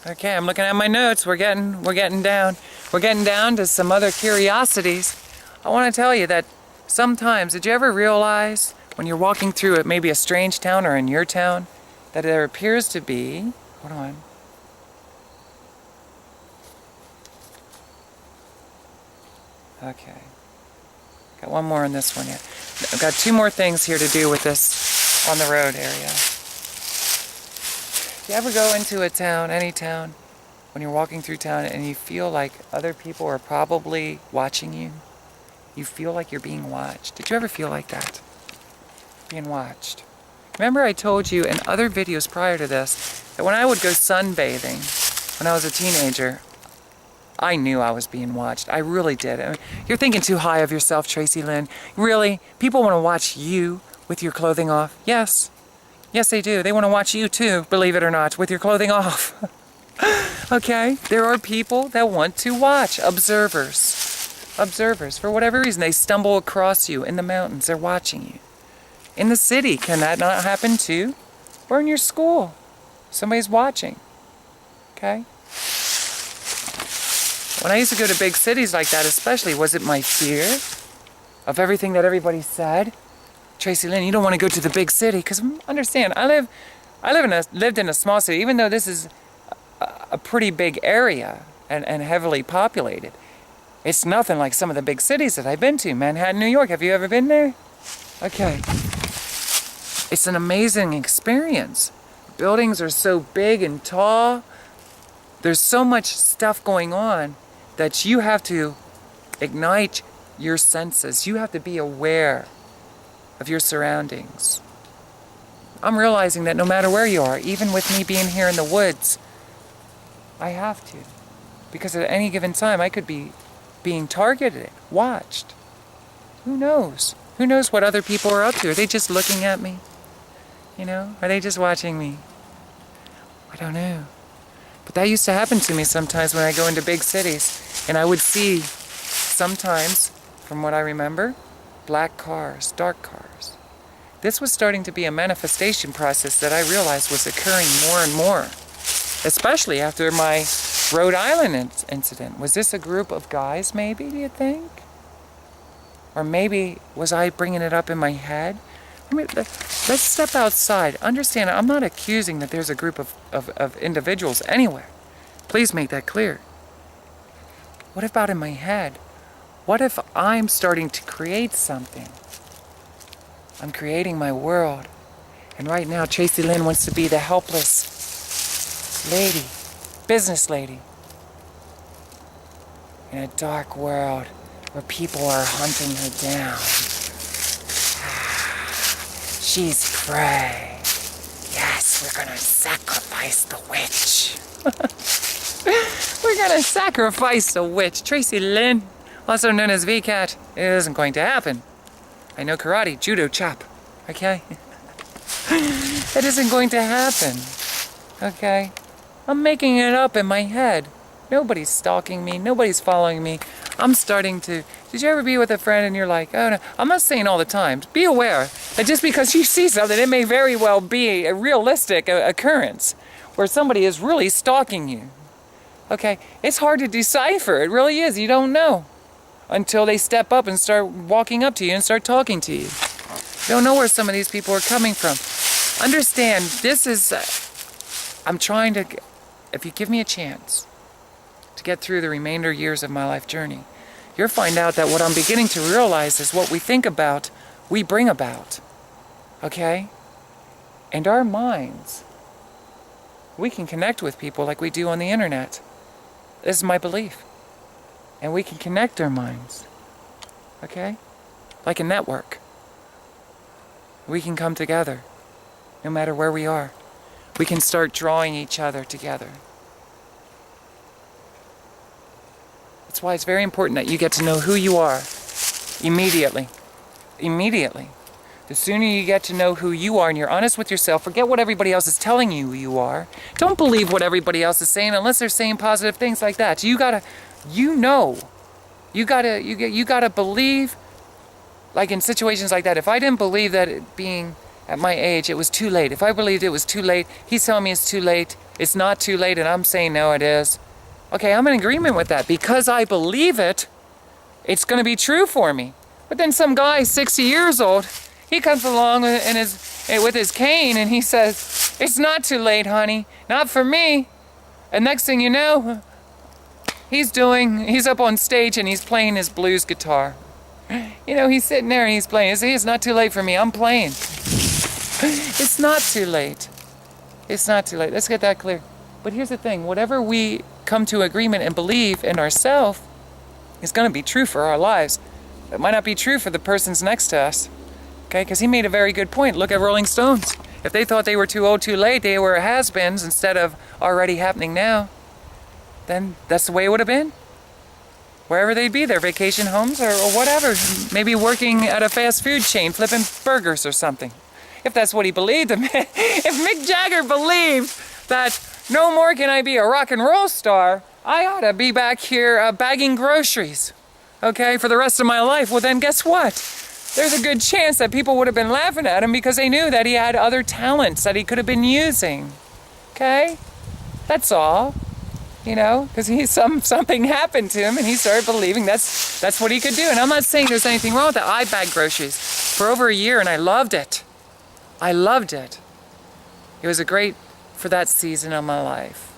Okay, I'm looking at my notes. We're getting down. We're getting down to some other curiosities. I want to tell you that sometimes, did you ever realize when you're walking through it, maybe a strange town or in your town, that there appears to be, hold on. Okay. Got one more on this one yet. I've got two more things here to do with this on the road area. You ever go into a town, any town, when you're walking through town and you feel like other people are probably watching you? You feel like you're being watched. Did you ever feel like that? Being watched. Remember I told you in other videos prior to this that when I would go sunbathing when I was a teenager, I knew I was being watched. I really did. I mean, you're thinking too high of yourself, Tracilyn. Really? People want to watch you with your clothing off? Yes. Yes, they do. They want to watch you too, believe it or not, with your clothing off. Okay? There are people that want to watch. Observers. Observers. For whatever reason, they stumble across you in the mountains. They're watching you. In the city, can that not happen too? Or in your school. Somebody's watching. Okay? When I used to go to big cities like that especially, was it my fear of everything that everybody said? Tracilyn, you don't want to go to the big city, because understand, I lived in a small city, even though this is a pretty big area and heavily populated. It's nothing like some of the big cities that I've been to. Manhattan, New York. Have you ever been there? Okay. It's an amazing experience. Buildings are so big and tall. There's so much stuff going on that you have to ignite your senses. You have to be aware of your surroundings. I'm realizing that no matter where you are, even with me being here in the woods, I have to. Because at any given time, I could be being targeted, watched. Who knows? Who knows what other people are up to? Are they just looking at me? You know? Are they just watching me? I don't know. But that used to happen to me sometimes when I go into big cities. And I would see, sometimes, from what I remember, black cars, dark cars. This was starting to be a manifestation process that I realized was occurring more and more. Especially after my Rhode Island incident. Was this a group of guys, maybe, do you think? Or maybe, was I bringing it up in my head? I mean, let's step outside. Understand, I'm not accusing that there's a group of individuals anywhere. Please make that clear. What about in my head? What if I'm starting to create something? I'm creating my world. And right now, Tracilyn wants to be the helpless lady, business lady, in a dark world where people are hunting her down. She's prey. Yes, we're gonna sacrifice the witch. We're gonna sacrifice the witch. Tracilyn, also known as VCAT. It isn't going to happen. I know karate, judo, chop. Okay? It isn't going to happen. Okay? I'm making it up in my head. Nobody's stalking me. Nobody's following me. I'm starting to... Did you ever be with a friend and you're like, oh no, I'm not saying all the time. Be aware that just because you see something, it may very well be a realistic occurrence where somebody is really stalking you. Okay? It's hard to decipher. It really is. You don't know until they step up and start walking up to you and start talking to you. You don't know where some of these people are coming from. Understand, this is... I'm trying to... If you give me a chance to get through the remainder years of my life journey, you'll find out that what I'm beginning to realize is what we think about, we bring about. Okay? And our minds, we can connect with people like we do on the internet. This is my belief. And we can connect our minds. Okay? Like a network. We can come together, no matter where we are. We can start drawing each other together. That's why it's very important that you get to know who you are immediately. Immediately. The sooner you get to know who you are and you're honest with yourself, forget what everybody else is telling you who you are. Don't believe what everybody else is saying unless they're saying positive things like that. You gotta, you gotta believe, like in situations like that. If I didn't believe that it being at my age, it was too late. If I believed it was too late, he's telling me it's too late, It's not too late, and I'm saying no, it is. Okay, I'm in agreement with that. Because I believe it, it's going to be true for me. But then some guy, 60 years old, he comes along with his cane, and he says, it's not too late, honey. Not for me. And next thing you know, he's up on stage, and he's playing his blues guitar. You know, he's sitting there, and he's playing. See, it's not too late for me. I'm playing. It's not too late. It's not too late. Let's get that clear. But here's the thing. Whatever we come to agreement and believe in ourselves is going to be true for our lives. It might not be true for the persons next to us. Okay? Because he made a very good point. Look at Rolling Stones. If they thought they were too old, too late, they were has-beens instead of already happening now, then that's the way it would have been. Wherever they'd be, their vacation homes or whatever. Maybe working at a fast food chain, flipping burgers or something. If that's what he believed. If Mick Jagger believed that no more can I be a rock and roll star, I ought to be back here bagging groceries, okay, for the rest of my life. Well, then guess what? There's a good chance that people would have been laughing at him because they knew that he had other talents that he could have been using, okay? That's all, you know, because something happened to him and he started believing that's what he could do. And I'm not saying there's anything wrong with that. I bagged groceries for over a year and I loved it. I loved it. It was for that season of my life,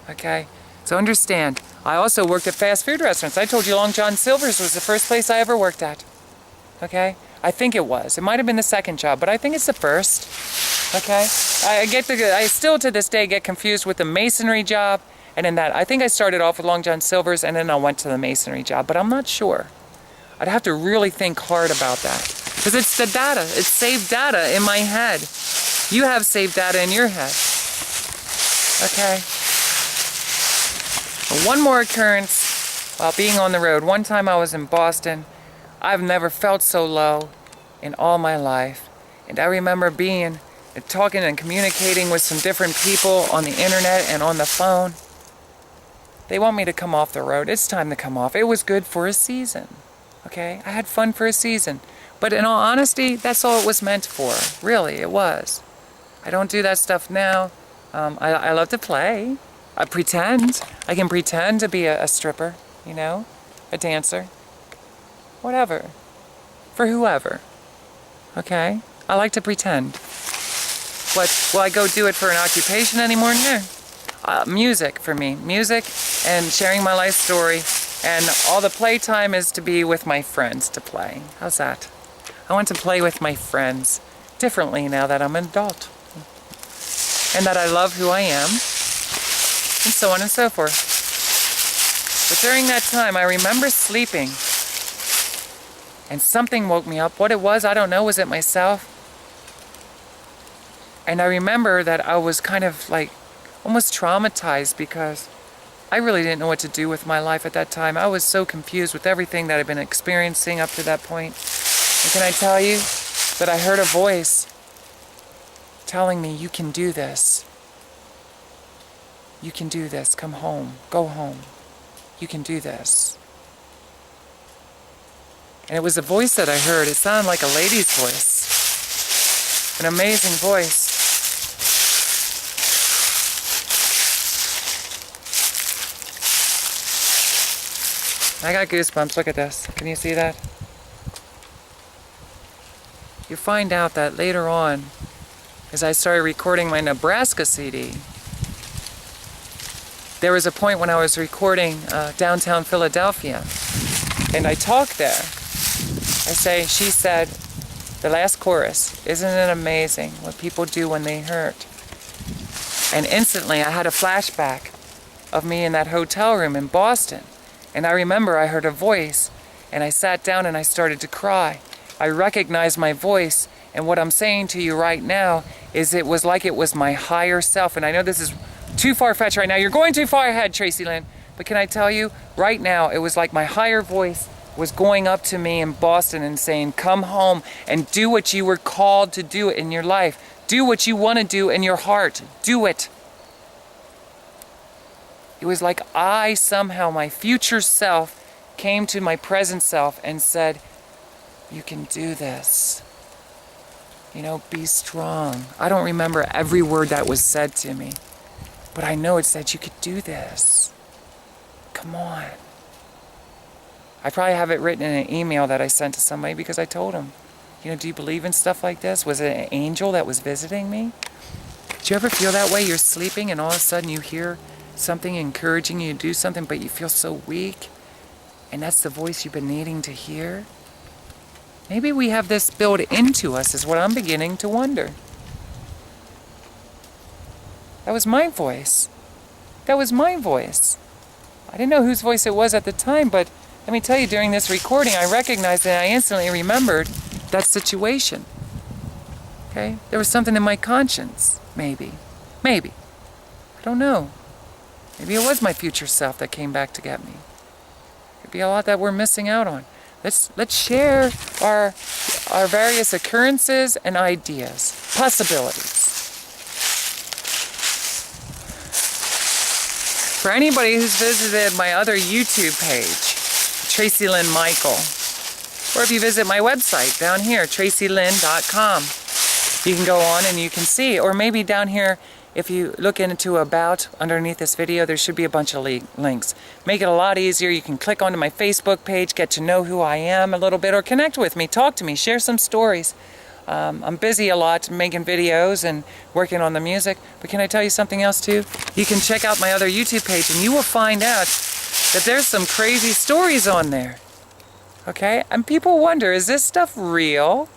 okay? So understand, I also worked at fast food restaurants. I told you Long John Silver's was the first place I ever worked at, okay? I think it was. It might have been the second job, but I think it's the first, okay? I still to this day get confused with the masonry job and in that. I think I started off with Long John Silver's and then I went to the masonry job, but I'm not sure. I'd have to really think hard about that. Because it's the data. It's saved data in my head. You have saved data in your head. Okay? One more occurrence while being on the road. One time I was in Boston. I've never felt so low in all my life. And I remember talking and communicating with some different people on the internet and on the phone. They want me to come off the road. It's time to come off. It was good for a season. Okay? I had fun for a season. But in all honesty, that's all it was meant for. Really, it was. I don't do that stuff now. I love to play. I pretend. I can pretend to be a stripper, you know, a dancer. Whatever. For whoever. Okay? I like to pretend. But will I go do it for an occupation anymore? No. Music for me. Music and sharing my life story. And all the playtime is to be with my friends to play. How's that? I want to play with my friends differently now that I'm an adult. And that I love who I am. And so on and so forth. But during that time, I remember sleeping. And something woke me up. What it was, I don't know. Was it myself? And I remember that I was kind of like almost traumatized because I really didn't know what to do with my life at that time. I was so confused with everything that I'd been experiencing up to that point. And can I tell you that I heard a voice telling me, you can do this. You can do this. Come home. Go home. You can do this. And it was a voice that I heard. It sounded like a lady's voice. An amazing voice. I got goosebumps. Look at this. Can you see that? You find out that later on, as I started recording my Nebraska CD, there was a point when I was recording downtown Philadelphia, and I talked there. She said, the last chorus, isn't it amazing what people do when they hurt? And instantly I had a flashback of me in that hotel room in Boston. And I remember I heard a voice, and I sat down and I started to cry. I recognized my voice, and what I'm saying to you right now is it was like it was my higher self. And I know this is too far-fetched right now. You're going too far ahead, Tracilyn. But can I tell you, right now, it was like my higher voice was going up to me in Boston and saying, come home and do what you were called to do in your life. Do what you want to do in your heart. Do it. It was like somehow, my future self came to my present self and said, you can do this. You know, be strong. I don't remember every word that was said to me. But I know it said you could do this. Come on. I probably have it written in an email that I sent to somebody because I told them, you know, do you believe in stuff like this? Was it an angel that was visiting me? Do you ever feel that way? You're sleeping and all of a sudden you hear something encouraging you to do something, but you feel so weak, and that's the voice you've been needing to hear? Maybe we have this built into us, is what I'm beginning to wonder. That was my voice. That was my voice. I didn't know whose voice it was at the time, but let me tell you, during this recording, I recognized it and I instantly remembered that situation. Okay? There was something in my conscience. Maybe. Maybe. I don't know. Maybe it was my future self that came back to get me. Could be a lot that we're missing out on. Let's share our various occurrences and ideas, possibilities. For anybody who's visited my other YouTube page, Tracilyn Michael, or if you visit my website down here, tracilyn.com, you can go on and you can see, or maybe down here, if you look into About underneath this video, there should be a bunch of links. Make it a lot easier. You can click onto my Facebook page, get to know who I am a little bit, or connect with me, talk to me, share some stories. I'm busy a lot making videos and working on the music, but can I tell you something else too? You can check out my other YouTube page and you will find out that there's some crazy stories on there. Okay? And people wonder, is this stuff real?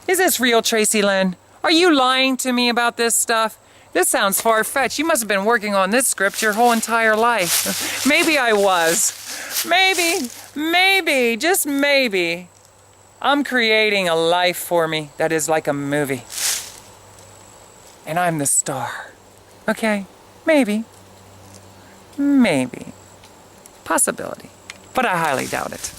Is this real, Tracilyn? Are you lying to me about this stuff? This sounds far-fetched. You must have been working on this script your whole entire life. Maybe I was. Maybe, just maybe, I'm creating a life for me that is like a movie. And I'm the star. Okay? Maybe. Possibility. But I highly doubt it.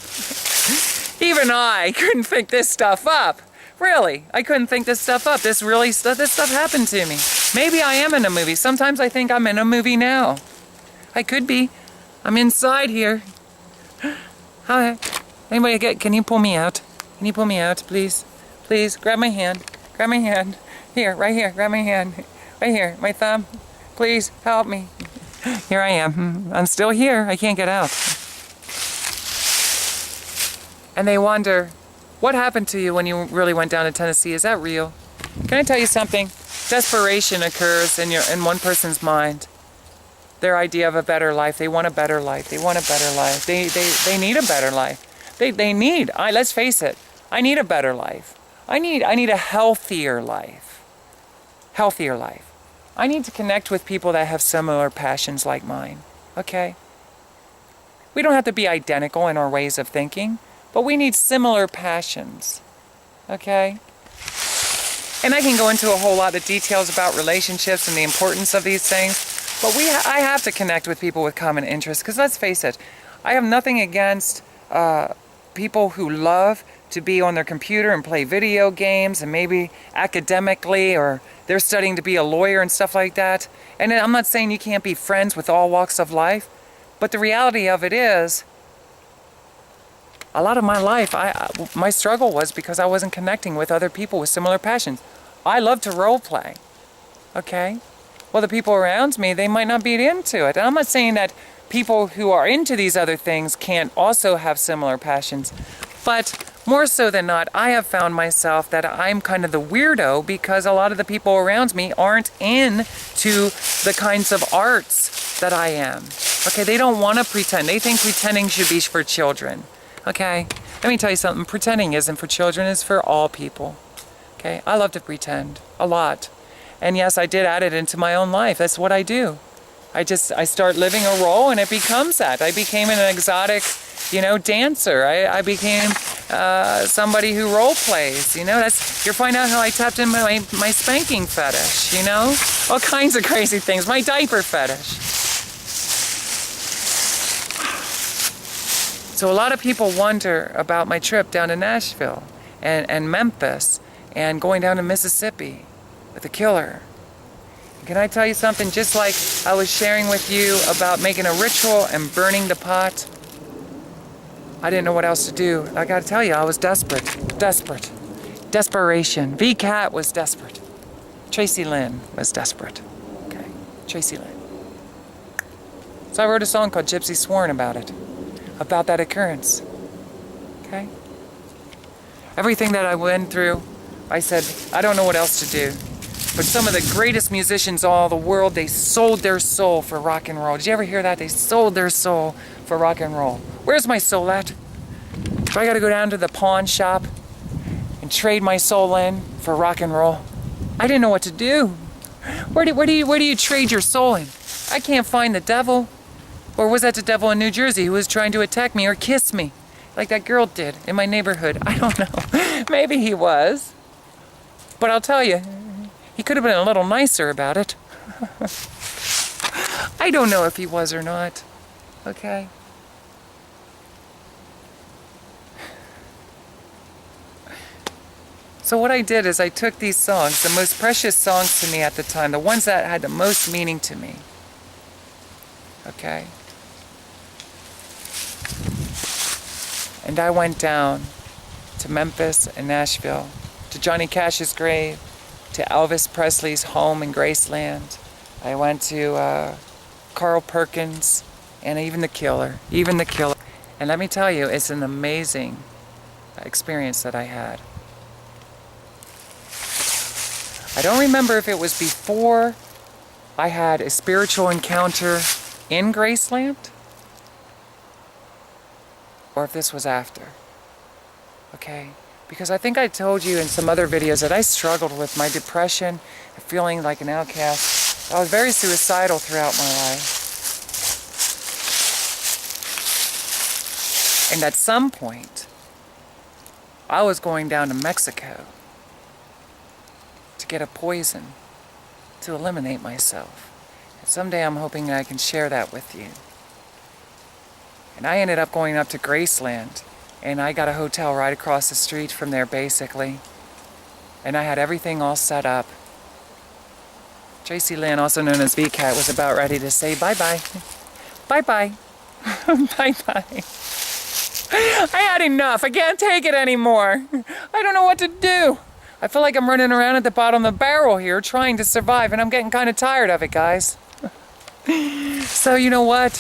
Even I couldn't think this stuff up. Really, I couldn't think this stuff up. This stuff happened to me. Maybe I am in a movie. Sometimes I think I'm in a movie now. I could be. I'm inside here. Hi. Anybody can you pull me out? Can you pull me out, please? Please, grab my hand. Grab my hand. Here, right here, grab my hand. Right here, my thumb. Please, help me. Here I am. I'm still here. I can't get out. And they wonder, what happened to you when you really went down to Tennessee? Is that real? Can I tell you something? Desperation occurs in one person's mind. Their idea of a better life. They want a better life. They want a better life. They need a better life. Let's face it. I need a better life. I need a healthier life. Healthier life. I need to connect with people that have similar passions like mine. Okay? We don't have to be identical in our ways of thinking, but we need similar passions. Okay? And I can go into a whole lot of details about relationships and the importance of these things, but I have to connect with people with common interests, because let's face it, I have nothing against people who love to be on their computer and play video games, and maybe academically, or they're studying to be a lawyer and stuff like that. And I'm not saying you can't be friends with all walks of life, but the reality of it is, a lot of my life, my struggle was because I wasn't connecting with other people with similar passions. I love to role play, okay? Well, the people around me, they might not be into it. And I'm not saying that people who are into these other things can't also have similar passions, but more so than not, I have found myself that I'm kind of the weirdo because a lot of the people around me aren't into the kinds of arts that I am. Okay, they don't want to pretend. They think pretending should be for children. Okay, let me tell you something. Pretending isn't for children, it's for all people. Okay, I love to pretend a lot. And yes, I did add it into my own life. That's what I do. I start living a role and it becomes that. I became an exotic, dancer. I became somebody who role plays, you find out how I tapped in my spanking fetish, all kinds of crazy things. My diaper fetish. So a lot of people wonder about my trip down to Nashville and Memphis and going down to Mississippi with the killer. Can I tell you something? Just like I was sharing with you about making a ritual and burning the pot, I didn't know what else to do. I gotta tell you, I was desperate. Desperation. V-Cat was desperate. Tracilyn was desperate. Okay. Tracilyn. So I wrote a song called Gypsy Sworn about it, about that occurrence. Okay? Everything that I went through, I said, I don't know what else to do. But some of the greatest musicians in all the world, they sold their soul for rock and roll. Did you ever hear that? They sold their soul for rock and roll. Where's my soul at? Do I gotta go down to the pawn shop and trade my soul in for rock and roll? I didn't know what to do. Where do you trade your soul in? I can't find the devil. Or was that the devil in New Jersey who was trying to attack me or kiss me? Like that girl did in my neighborhood. I don't know. Maybe he was. But I'll tell you, he could have been a little nicer about it. I don't know if he was or not. Okay? So what I did is I took these songs, the most precious songs to me at the time, the ones that had the most meaning to me. Okay? And I went down to Memphis and Nashville, to Johnny Cash's grave, to Elvis Presley's home in Graceland. I went to Carl Perkins, and even the Killer. And let me tell you, it's an amazing experience that I had. I don't remember if it was before I had a spiritual encounter in Graceland, or if this was after. Okay? Because I think I told you in some other videos that I struggled with my depression, feeling like an outcast. I was very suicidal throughout my life. And at some point, I was going down to Mexico to get a poison to eliminate myself. And someday I'm hoping that I can share that with you. And I ended up going up to Graceland, and I got a hotel right across the street from there, basically. And I had everything all set up. Tracilyn, also known as V-Cat, was about ready to say bye-bye. Bye-bye. Bye-bye. I had enough. I can't take it anymore. I don't know what to do. I feel like I'm running around at the bottom of the barrel here trying to survive, and I'm getting kind of tired of it, guys. So you know what?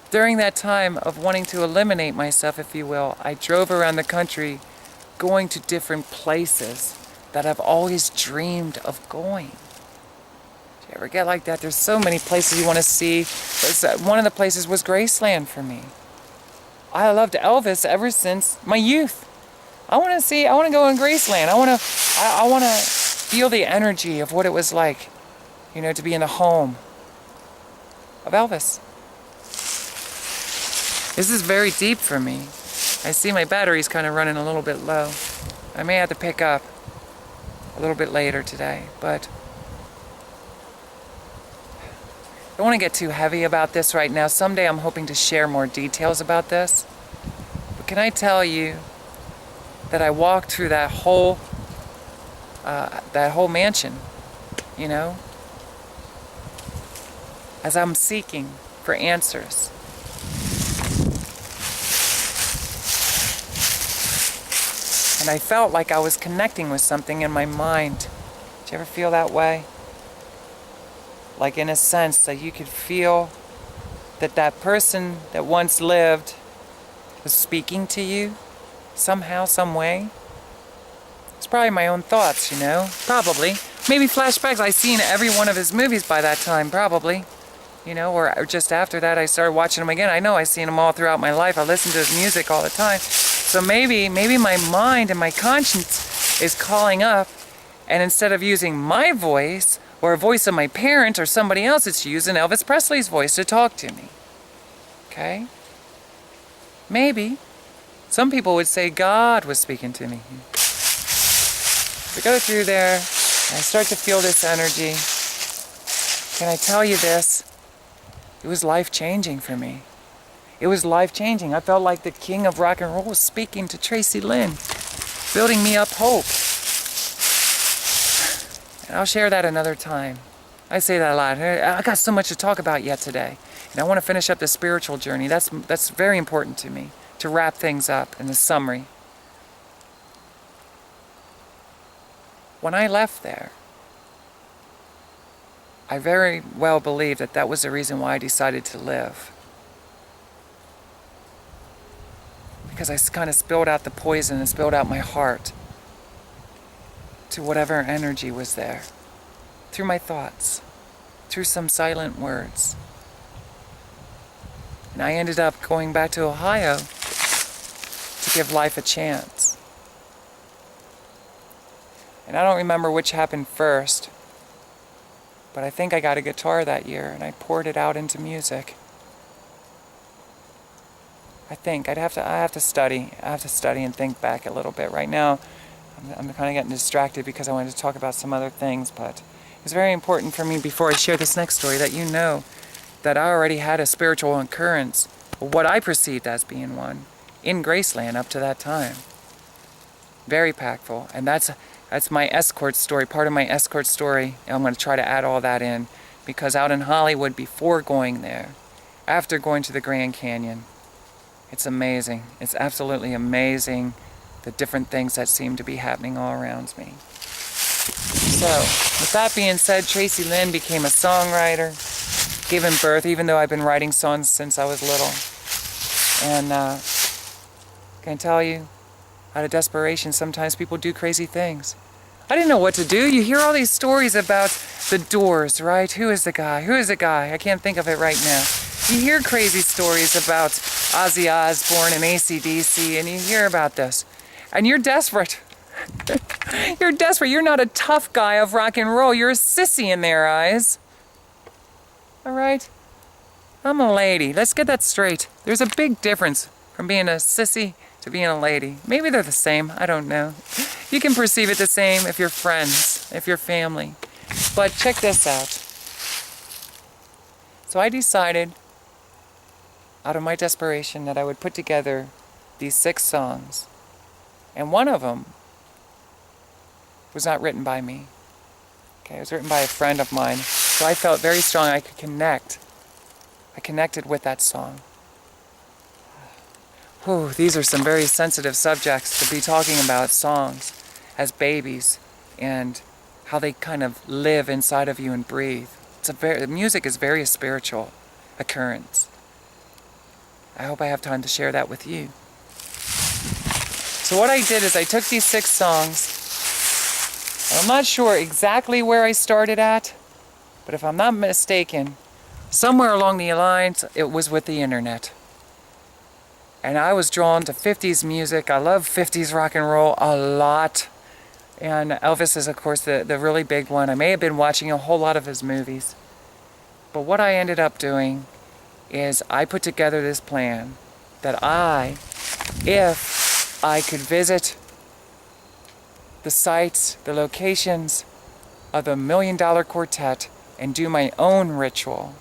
During that time of wanting to eliminate myself, if you will, I drove around the country going to different places that I've always dreamed of going. Do you ever get like that? There's so many places you want to see. One of the places was Graceland for me. I loved Elvis ever since my youth. I want to go in Graceland. I want to feel the energy of what it was like, you know, to be in the home of Elvis. This is very deep for me. I see my battery's kind of running a little bit low. I may have to pick up a little bit later today, but I don't want to get too heavy about this right now. Someday I'm hoping to share more details about this. But can I tell you that I walked through that whole mansion, you know, as I'm seeking for answers. And I felt like I was connecting with something in my mind. Did you ever feel that way? Like in a sense that you could feel that that person that once lived was speaking to you somehow, some way. It's probably my own thoughts, you know, probably. Maybe flashbacks. I've seen every one of his movies by that time, probably. You know, or just after that I started watching them again. I know I've seen them all throughout my life. I listen to his music all the time. So maybe my mind and my conscience is calling up, and instead of using my voice or a voice of my parent or somebody else, it's using Elvis Presley's voice to talk to me. Okay? Maybe. Some people would say God was speaking to me. We go through there, and I start to feel this energy. Can I tell you this? It was life-changing for me. It was life-changing. I felt like the king of rock and roll was speaking to Tracilyn, building me up hope. And I'll share that another time. I say that a lot. I got so much to talk about yet today. And I want to finish up the spiritual journey. That's very important to me, to wrap things up in the summary. when I left there, I very well believe that that was the reason why I decided to live. Because I kind of spilled out the poison and spilled out my heart to whatever energy was there. Through my thoughts. Through some silent words. And I ended up going back to Ohio to give life a chance. And I don't remember which happened first, but I think I got a guitar that year and I poured it out into music. I think I have to study. I have to study and think back a little bit. Right now, I'm kind of getting distracted because I wanted to talk about some other things, but it's very important for me before I share this next story that you know that I already had a spiritual occurrence, what I perceived as being one, in Graceland up to that time. Very impactful, and that's my escort story, part of my escort story, and I'm going to try to add all that in, because out in Hollywood, before going there, after going to the Grand Canyon, it's amazing. It's absolutely amazing, the different things that seem to be happening all around me. So, with that being said, Tracilyn became a songwriter, given birth, even though I've been writing songs since I was little. And can I tell you, out of desperation, sometimes people do crazy things. I didn't know what to do. You hear all these stories about the Doors, right? Who is the guy? Who is the guy? I can't think of it right now. You hear crazy stories about Ozzy Osbourne and AC/DC, and you hear about this. And you're desperate. You're desperate. You're not a tough guy of rock and roll. You're a sissy in their eyes. All right? I'm a lady. Let's get that straight. There's a big difference from being a sissy to being a lady. Maybe they're the same. I don't know. You can perceive it the same if you're friends, if you're family. But check this out. So I decided, out of my desperation, that I would put together these 6 songs. And one of them was not written by me. Okay, it was written by a friend of mine. So I felt very strong I could connect. I connected with that song. Whew, these are some very sensitive subjects to be talking about, songs as babies and how they kind of live inside of you and breathe. Music is very spiritual occurrence. I hope I have time to share that with you. So what I did is I took these 6 songs. I'm not sure exactly where I started at, but if I'm not mistaken, somewhere along the lines, it was with the internet. And I was drawn to 50s music. I love 50s rock and roll a lot. And Elvis is, of course, the really big one. I may have been watching a whole lot of his movies. But what I ended up doing is I put together this plan that if I could visit the sites, the locations of the $1 Million Quartet and do my own ritual,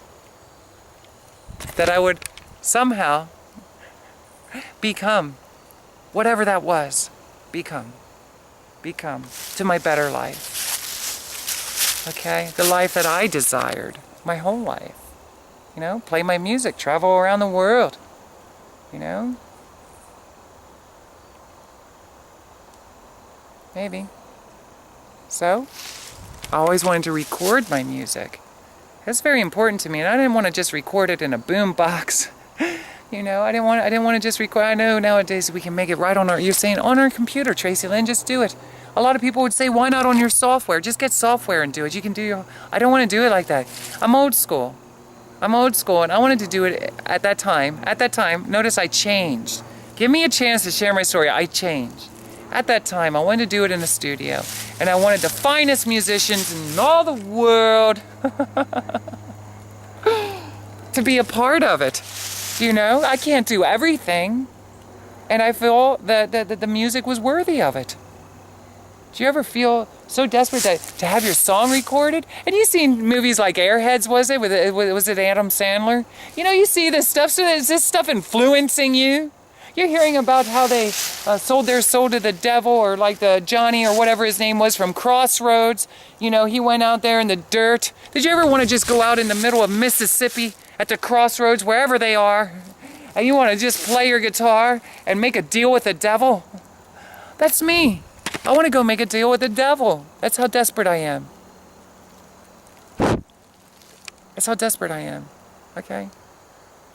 that I would somehow become whatever that was. Become to my better life. Okay? The life that I desired my whole life. You know, play my music, travel around the world. You know? Maybe. So, I always wanted to record my music. That's very important to me, and I didn't want to just record it in a boom box. You know, I didn't want to just record. I know nowadays we can make it right on our, you're saying on our computer, Tracilyn, just do it. A lot of people would say, why not on your software? Just get software and do it. You can do your, I don't want to do it like that. I'm old school, and I wanted to do it at that time. At that time, notice I changed. Give me a chance to share my story. I changed. At that time, I wanted to do it in the studio, and I wanted the finest musicians in all the world to be a part of it. You know, I can't do everything, and I feel that the music was worthy of it. Do you ever feel so desperate to have your song recorded? And you've seen movies like Airheads, was it Adam Sandler? You know, you see this stuff, so is this stuff influencing you? You're hearing about how they sold their soul to the devil, or like the Johnny or whatever his name was from Crossroads. You know, he went out there in the dirt. Did you ever want to just go out in the middle of Mississippi at the crossroads, wherever they are, and you want to just play your guitar and make a deal with the devil? That's me. I want to go make a deal with the devil. That's how desperate I am. That's how desperate I am. Okay?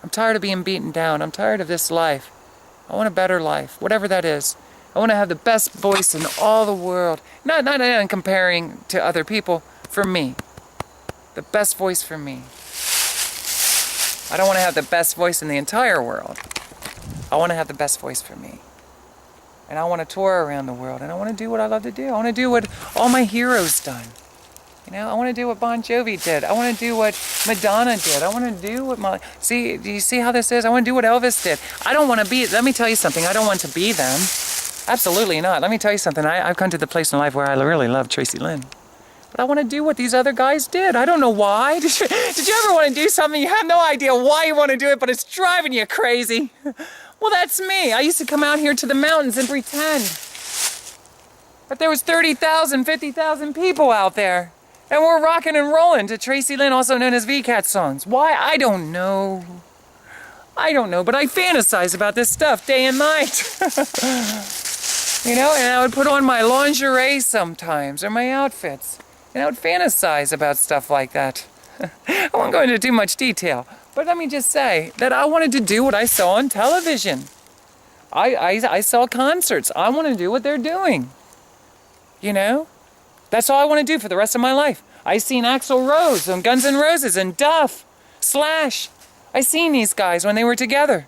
I'm tired of being beaten down. I'm tired of this life. I want a better life, whatever that is. I want to have the best voice in all the world. Not in comparing to other people. For me. The best voice for me. I don't want to have the best voice in the entire world. I want to have the best voice for me. And I want to tour around the world. And I want to do what I love to do. I want to do what all my heroes done. You know, I want to do what Bon Jovi did. I want to do what Madonna did. I want to do what my... See, do you see how this is? I want to do what Elvis did. I don't want to be... Let me tell you something. I don't want to be them. Absolutely not. Let me tell you something. I've come to the place in life where I really love Tracilyn. But I want to do what these other guys did. I don't know why. Did you ever want to do something? You have no idea why you want to do it, but it's driving you crazy. Well, that's me. I used to come out here to the mountains and pretend that there was 30,000, 50,000 people out there. And we're rocking and rolling to Tracilyn, also known as VCAT songs. Why? I don't know. I don't know, but I fantasize about this stuff day and night. You know, and I would put on my lingerie sometimes, or my outfits. And I would fantasize about stuff like that. I won't go into too much detail, but let me just say that I wanted to do what I saw on television. I saw concerts. I want to do what they're doing. You know? That's all I want to do for the rest of my life. I seen Axl Rose and Guns N' Roses and Duff, Slash. I seen these guys when they were together.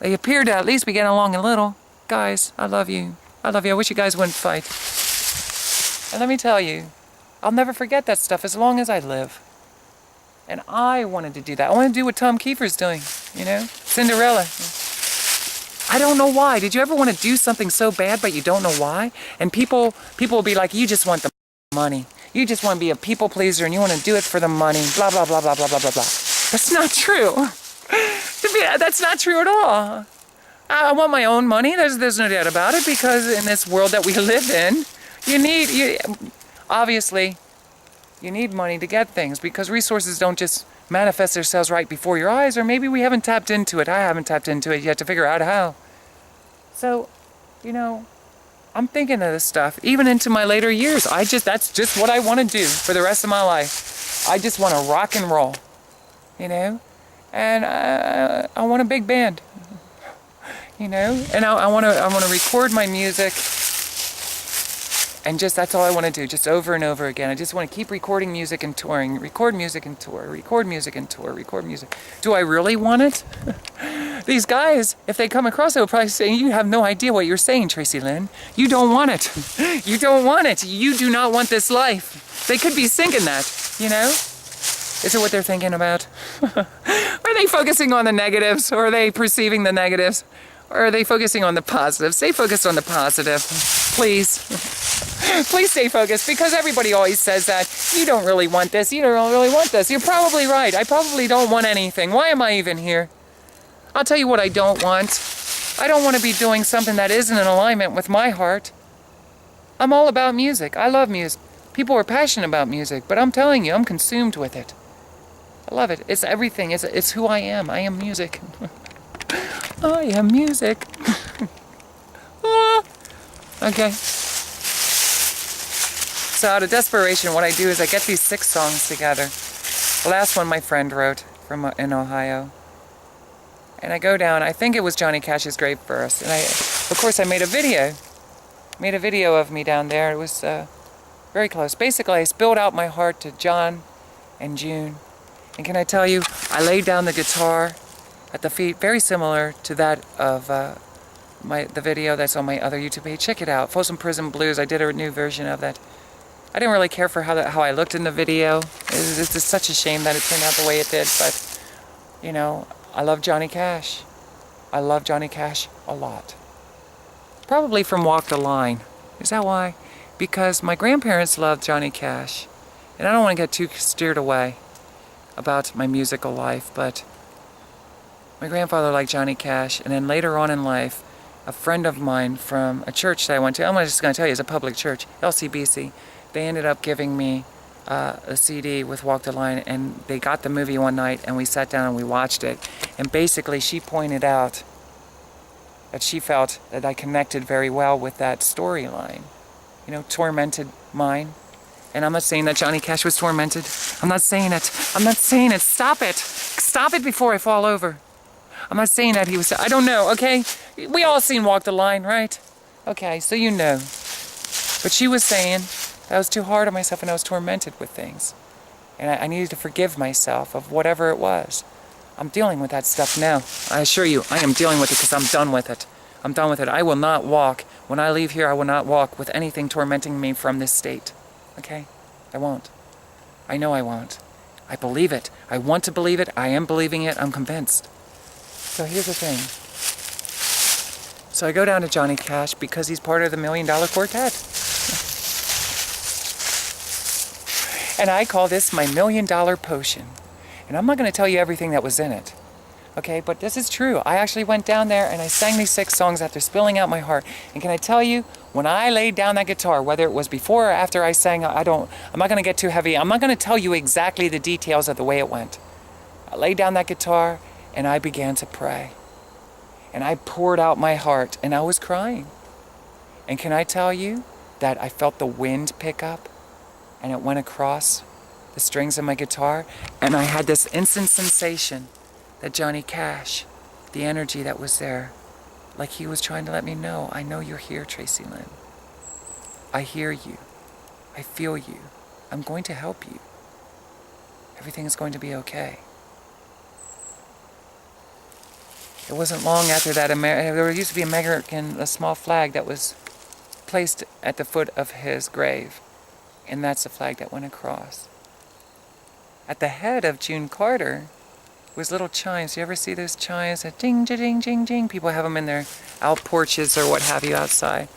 They appeared to at least be getting along a little. Guys, I love you. I love you. I wish you guys wouldn't fight. And let me tell you, I'll never forget that stuff as long as I live. And I wanted to do that. I want to do what Tom Kiefer's doing, you know? Cinderella. I don't know why. Did you ever want to do something so bad but you don't know why? And people will be like, you just want the money. You just want to be a people pleaser and you want to do it for the money. Blah, blah, blah, blah, blah, blah, blah, blah. That's not true. That's not true at all. I want my own money. There's no doubt about it, because in this world that we live in, obviously, you need money to get things, because resources don't just manifest themselves right before your eyes, or maybe we haven't tapped into it. I haven't tapped into it yet to figure out how. So, you know, I'm thinking of this stuff, even into my later years. That's just what I want to do for the rest of my life. I just want to rock and roll, you know? And I want a big band, you know? And I want to record my music. And that's all I want to do, just over and over again. I just want to keep recording music and touring, record music and tour, record music and tour, record music. Do I really want it? These guys, if they come across it, will probably say, you have no idea what you're saying, Tracilyn. You don't want it. You don't want it. You do not want this life. They could be thinking that, you know? Is it what they're thinking about? Are they focusing on the negatives, or are they perceiving the negatives? Or are they focusing on the positives? Stay focused on the positive, please. Please stay focused, because everybody always says that. You don't really want this. You don't really want this. You're probably right. I probably don't want anything. Why am I even here? I'll tell you what I don't want. I don't want to be doing something that isn't in alignment with my heart. I'm all about music. I love music. People are passionate about music, but I'm telling you, I'm consumed with it. I love it. It's everything. It's who I am. I am music. I am music. Okay. So out of desperation, what I do is I get these 6 songs together. The last one my friend wrote in Ohio. And I go down, I think it was Johnny Cash's Grave First. And of course I made a video. Made a video of me down there. It was very close. Basically, I spilled out my heart to John and June. And can I tell you, I laid down the guitar at the feet, very similar to that of the video that's on my other YouTube page. Check it out, Folsom Prison Blues. I did a new version of that. I didn't really care for how I looked in the video. It's just such a shame that it turned out the way it did, but, you know, I love Johnny Cash. I love Johnny Cash a lot. Probably from Walk the Line. Is that why? Because my grandparents loved Johnny Cash, and I don't want to get too steered away about my musical life, but my grandfather liked Johnny Cash, and then later on in life, a friend of mine from a church that I went to, I'm just going to tell you, it's a public church, LCBC, they ended up giving me a CD with Walk the Line, and they got the movie one night, and we sat down and we watched it. And basically, she pointed out that she felt that I connected very well with that storyline. You know, tormented mind. And I'm not saying that Johnny Cash was tormented. I'm not saying it. I'm not saying it. Stop it. Stop it before I fall over. I'm not saying that he was... I don't know, okay? We all seen Walk the Line, right? Okay, so you know. But she was saying that I was too hard on myself and I was tormented with things. And I needed to forgive myself of whatever it was. I'm dealing with that stuff now. I assure you, I am dealing with it because I'm done with it. I'm done with it. I will not walk. When I leave here, I will not walk with anything tormenting me from this state. Okay? I won't. I know I won't. I believe it. I want to believe it. I am believing it. I'm convinced. So here's the thing. So I go down to Johnny Cash because he's part of the $1 Million Quartet. And I call this my $1 Million Potion. And I'm not going to tell you everything that was in it. Okay, but this is true. I actually went down there and I sang these 6 songs after spilling out my heart. And can I tell you, when I laid down that guitar, whether it was before or after I sang, I'm not going to get too heavy. I'm not going to tell you exactly the details of the way it went. I laid down that guitar and I began to pray. And I poured out my heart and I was crying. And can I tell you that I felt the wind pick up and it went across the strings of my guitar, and I had this instant sensation that Johnny Cash, the energy that was there, like he was trying to let me know, I know you're here, Tracilyn. I hear you. I feel you. I'm going to help you. Everything is going to be okay. It wasn't long after that, there used to be a small flag that was placed at the foot of his grave, and that's the flag that went across. At the head of June Carter was little chimes. You ever see those chimes? A ding, ding, ding, ding. People have them in their out porches or what have you outside.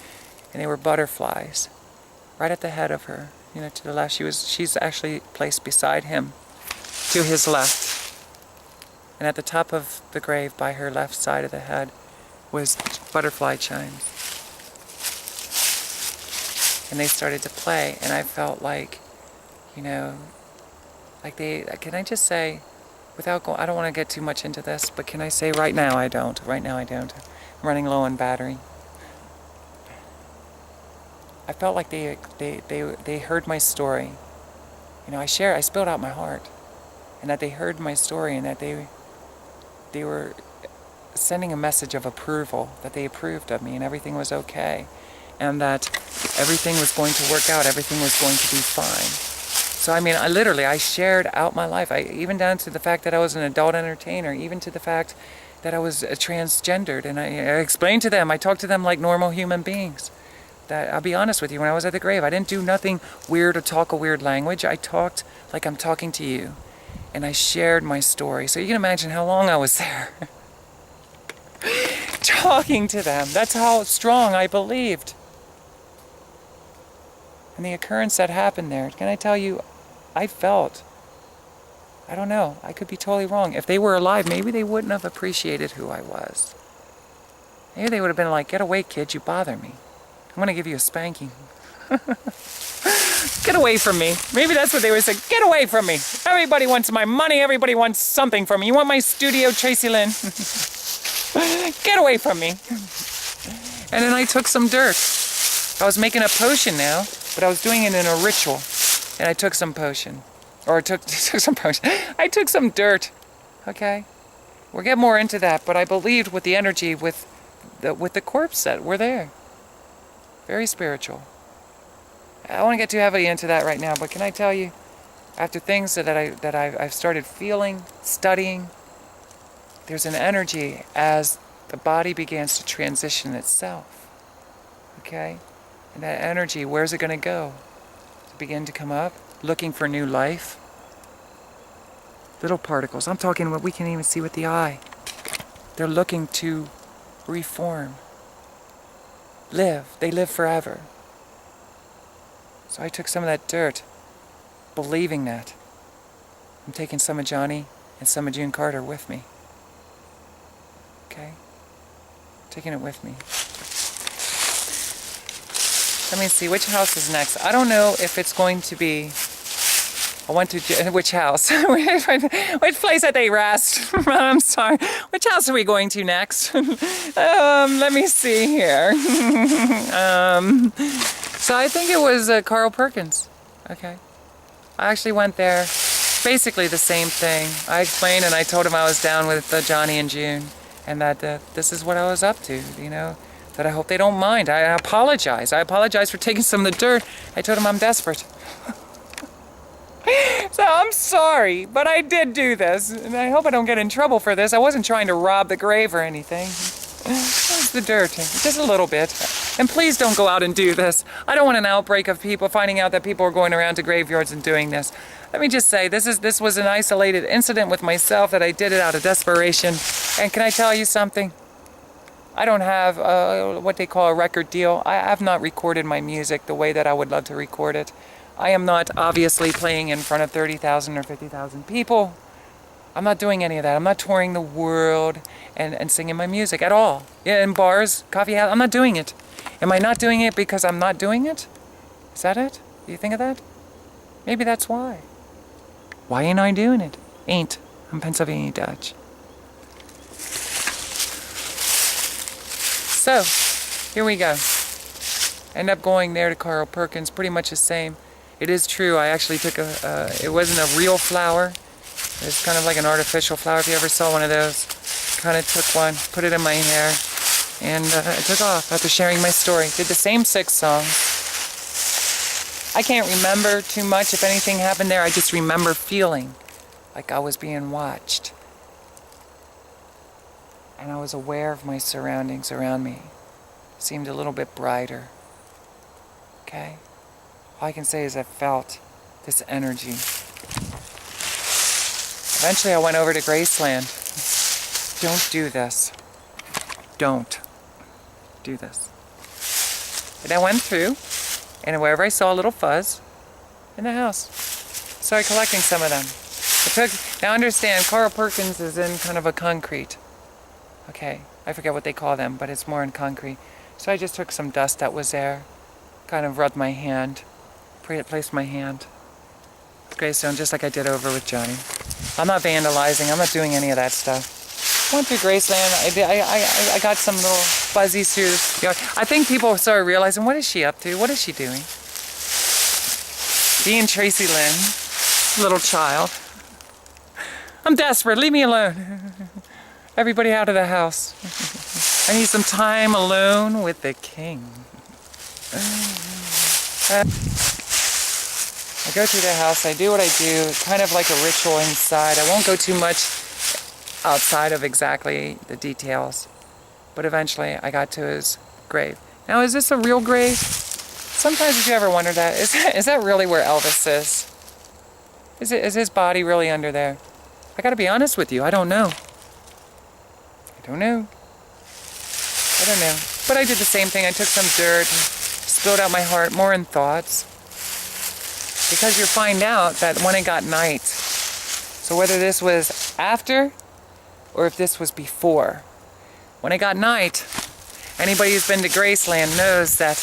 And they were butterflies. Right at the head of her, you know, to the left. She's actually placed beside him, to his left. And at the top of the grave, by her left side of the head, was butterfly chimes. And they started to play, and I felt like, you know, like can I just say, without going, I don't want to get too much into this, but can I say right now I don't. Right now I don't. I'm running low on battery. I felt like they heard my story. You know, I spilled out my heart. And that they heard my story, and that they were sending a message of approval, that they approved of me and everything was okay. And that everything was going to work out, everything was going to be fine. So I mean, I shared out my life, even down to the fact that I was an adult entertainer, even to the fact that I was transgendered, and I explained to them, I talked to them like normal human beings. That, I'll be honest with you, when I was at the grave, I didn't do nothing weird or talk a weird language. I talked like I'm talking to you, and I shared my story. So you can imagine how long I was there, talking to them. That's how strong I believed. And the occurrence that happened there, can I tell you, I felt, I don't know, I could be totally wrong. If they were alive, maybe they wouldn't have appreciated who I was. Maybe they would have been like, get away, kid, you bother me. I'm going to give you a spanking. Get away from me. Maybe that's what they would say, get away from me. Everybody wants my money, everybody wants something from me. You want my studio, Tracilyn? Get away from me. And then I took some dirt. I was making a potion now, but I was doing it in a ritual. And I took some potion. Or I took some potion. I took some dirt. Okay? We'll get more into that, but I believed with the energy, with the corpse that were there. Very spiritual. I don't want to get too heavily into that right now, but can I tell you, after things that I've started feeling, studying, there's an energy as the body begins to transition itself. Okay? And that energy, where's it going to go? To begin to come up, looking for new life. Little particles. I'm talking what we can even see with the eye. They're looking to reform. Live. They live forever. So I took some of that dirt, believing that. I'm taking some of Johnny and some of June Carter with me. Okay? Taking it with me. Let me see, which house is next? I don't know if it's going to be I went to, which house? Which place that they rest? I'm sorry. Which house are we going to next? Let me see here. So I think it was Carl Perkins. Okay. I actually went there. Basically the same thing. I explained and I told him I was down with Johnny and June. And that this is what I was up to, you know. That I hope they don't mind. I apologize. I apologize for taking some of the dirt. I told him I'm desperate. So I'm sorry, but I did do this, and I hope I don't get in trouble for this. I wasn't trying to rob the grave or anything. Where's the dirt? Just a little bit. And please don't go out and do this. I don't want an outbreak of people finding out that people are going around to graveyards and doing this. Let me just say, this was an isolated incident with myself that I did it out of desperation. And can I tell you something? I don't have what they call a record deal. I have not recorded my music the way that I would love to record it. I am not obviously playing in front of 30,000 or 50,000 people. I'm not doing any of that. I'm not touring the world and singing my music at all. Yeah, in bars, coffee house, I'm not doing it. Am I not doing it because I'm not doing it? Is that it? Do you think of that? Maybe that's why. Why ain't I doing it? Ain't. I'm Pennsylvania Dutch. So, here we go. End up going there to Carl Perkins, pretty much the same. It is true, I actually took it wasn't a real flower. It was kind of like an artificial flower, if you ever saw one of those. Kind of took one, put it in my hair, and it took off after sharing my story. Did the same 6 songs. I can't remember too much if anything happened there. I just remember feeling like I was being watched. And I was aware of my surroundings around me. It seemed a little bit brighter. Okay? All I can say is I felt this energy. Eventually I went over to Graceland. Don't do this. Don't do this. And I went through, and wherever I saw a little fuzz in the house, started collecting some of them. Now understand, Carl Perkins is in kind of a concrete. Okay, I forget what they call them, but it's more in concrete. So I just took some dust that was there, kind of rubbed my hand, placed my hand. Greystone, just like I did over with Johnny. I'm not vandalizing, I'm not doing any of that stuff. Went through Graceland, I got some little fuzzies through the yard. I think people started realizing, what is she up to? What is she doing? Being Tracilyn, little child. I'm desperate, leave me alone. Everybody out of the house. I need some time alone with the king. I go through the house, I do what I do, kind of like a ritual inside. I won't go too much outside of exactly the details. But eventually I got to his grave. Now, is this a real grave? Sometimes if you ever wonder that, is that really where Elvis is? Is his body really under there? I gotta be honest with you, I don't know. I don't know. But I did the same thing. I took some dirt, spilled out my heart, more in thoughts. Because you'll find out that when it got night, so whether this was after or if this was before, when it got night, anybody who's been to Graceland knows that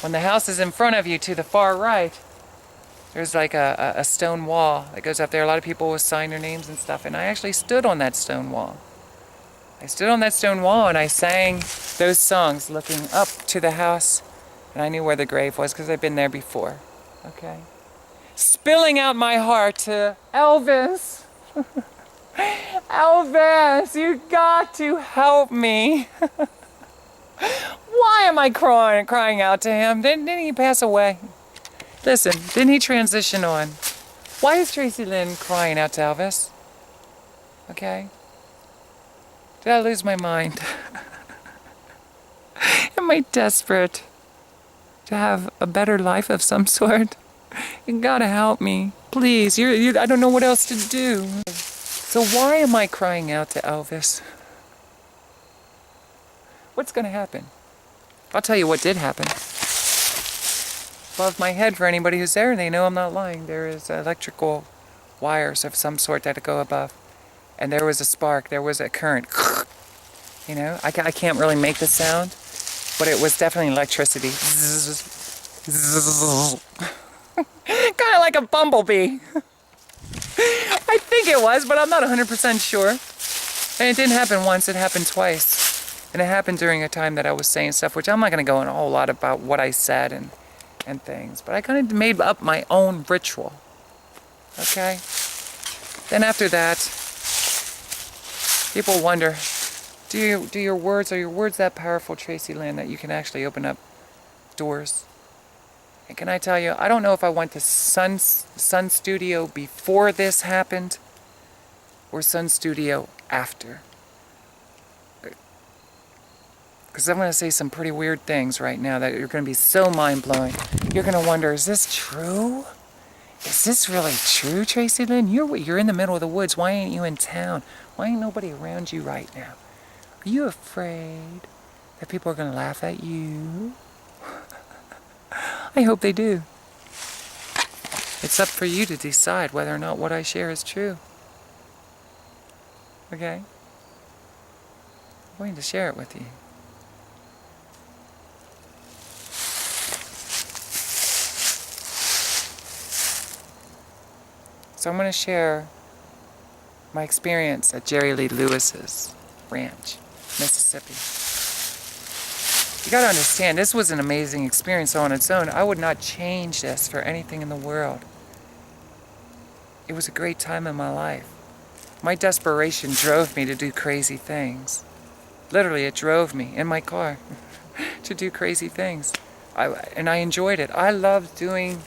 when the house is in front of you to the far right, there's like a stone wall that goes up there. A lot of people will sign their names and stuff, and I actually stood on that stone wall. I stood on that stone wall and I sang those songs looking up to the house, and I knew where the grave was because I'd been there before. Okay? Spilling out my heart to Elvis. Elvis, you got to help me. Why am I crying out to him? Didn't he pass away? Listen, didn't he transition on? Why is Tracilyn crying out to Elvis? Okay? Did I lose my mind? Am I desperate to have a better life of some sort? You gotta help me. Please, I don't know what else to do. So why am I crying out to Elvis? What's gonna happen? I'll tell you what did happen. Above my head, for anybody who's there, they know I'm not lying. There is electrical wires of some sort that go above. And there was a spark, there was a current. You know, I can't really make the sound, but it was definitely electricity. Kind of like a bumblebee. I think it was, but I'm not 100% sure. And it didn't happen once, it happened twice. And it happened during a time that I was saying stuff, which I'm not going to go in a whole lot about what I said and things. But I kind of made up my own ritual. Okay? Then after that, people wonder, are your words that powerful, Tracilyn, that you can actually open up doors? And can I tell you, I don't know if I went to Sun Studio before this happened or Sun Studio after. Because I'm going to say some pretty weird things right now that are going to be so mind-blowing. You're going to wonder, is this true? Is this really true, Tracilyn? You're in the middle of the woods. Why ain't you in town? Why ain't nobody around you right now? Are you afraid that people are going to laugh at you? I hope they do. It's up for you to decide whether or not what I share is true. Okay? I'm going to share it with you. So I'm going to share my experience at Jerry Lee Lewis's ranch, Mississippi. You got to understand, this was an amazing experience on its own. I would not change this for anything in the world. It was a great time in my life. My desperation drove me to do crazy things. Literally, it drove me in my car to do crazy things. And I enjoyed it. I love doing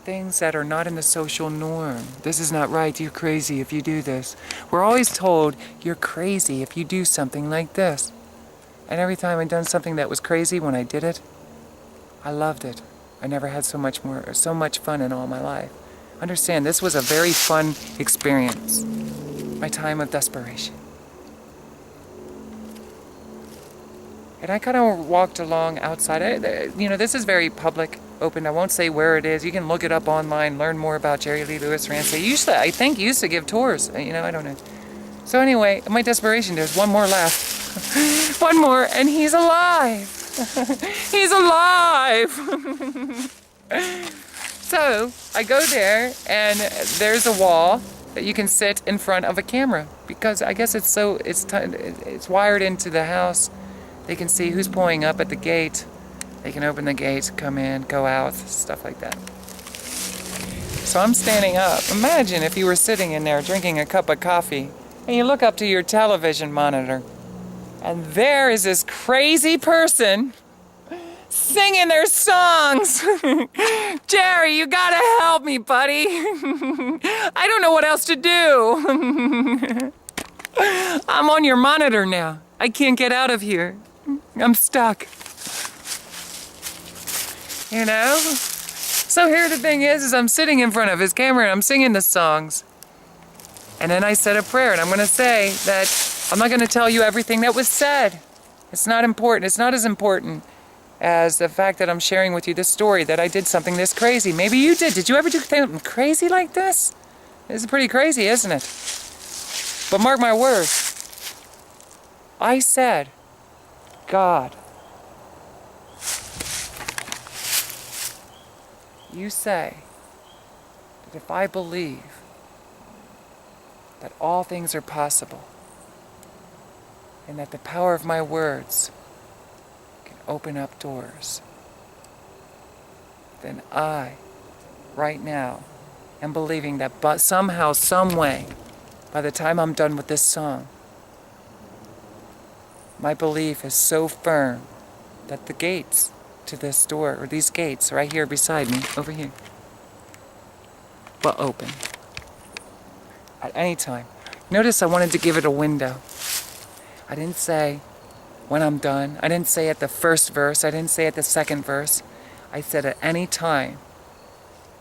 things that are not in the social norm. This is not right. You're crazy if you do this. We're always told you're crazy if you do something like this. And every time I'd done something that was crazy, when I did it, I loved it. I never had so much fun in all my life. Understand, this was a very fun experience. My time of desperation. And I kind of walked along outside. This is very public, open. I won't say where it is. You can look it up online, learn more about Jerry Lee Lewis Ranch. I think used to give tours. I don't know. So anyway, my desperation, there's one more left. One more, and he's alive. He's alive. So I go there, and there's a wall that you can sit in front of a camera, because I guess it's wired into the house. They can see who's pulling up at the gate. They can open the gate, come in, go out, stuff like that. So I'm standing up. Imagine if you were sitting in there drinking a cup of coffee, and you look up to your television monitor, and there is this crazy person singing their songs. Jerry, you gotta help me, buddy. I don't know what else to do. I'm on your monitor now. I can't get out of here. I'm stuck. So here the thing is I'm sitting in front of his camera and I'm singing the songs. And then I said a prayer, and I'm going to say that I'm not going to tell you everything that was said. It's not important. It's not as important as the fact that I'm sharing with you this story, that I did something this crazy. Maybe you did. Did you ever do something crazy like this? This is pretty crazy, isn't it? But mark my words. I said, God, you say that if I believe that all things are possible, and that the power of my words can open up doors, then I, right now, am believing that somehow, some way, by the time I'm done with this song, my belief is so firm that the gates to this door, or these gates right here beside me, over here, will open at any time. Notice I wanted to give it a window. I didn't say when I'm done. I didn't say at the first verse. I didn't say at the second verse. I said at any time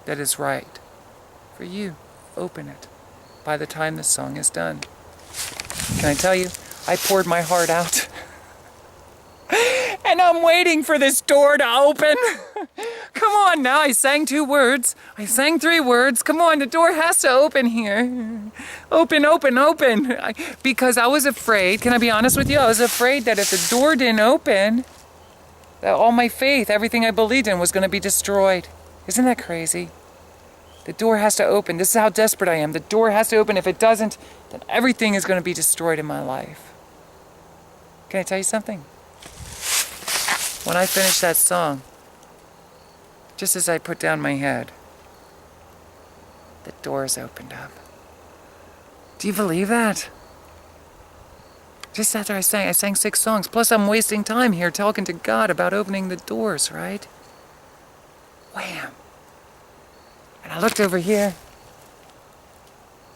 that is right for you, open it by the time the song is done. Can I tell you, I poured my heart out. And I'm waiting for this door to open. Come on now, I sang 2 words. I sang 3 words. Come on, the door has to open here. Open, open, open. Because I was afraid, can I be honest with you? I was afraid that if the door didn't open, that all my faith, everything I believed in, was going to be destroyed. Isn't that crazy? The door has to open. This is how desperate I am. The door has to open. If it doesn't, then everything is going to be destroyed in my life. Can I tell you something? When I finished that song, just as I put down my head, the doors opened up. Do you believe that? Just after I sang 6 songs. Plus I'm wasting time here talking to God about opening the doors, right? Wham! And I looked over here.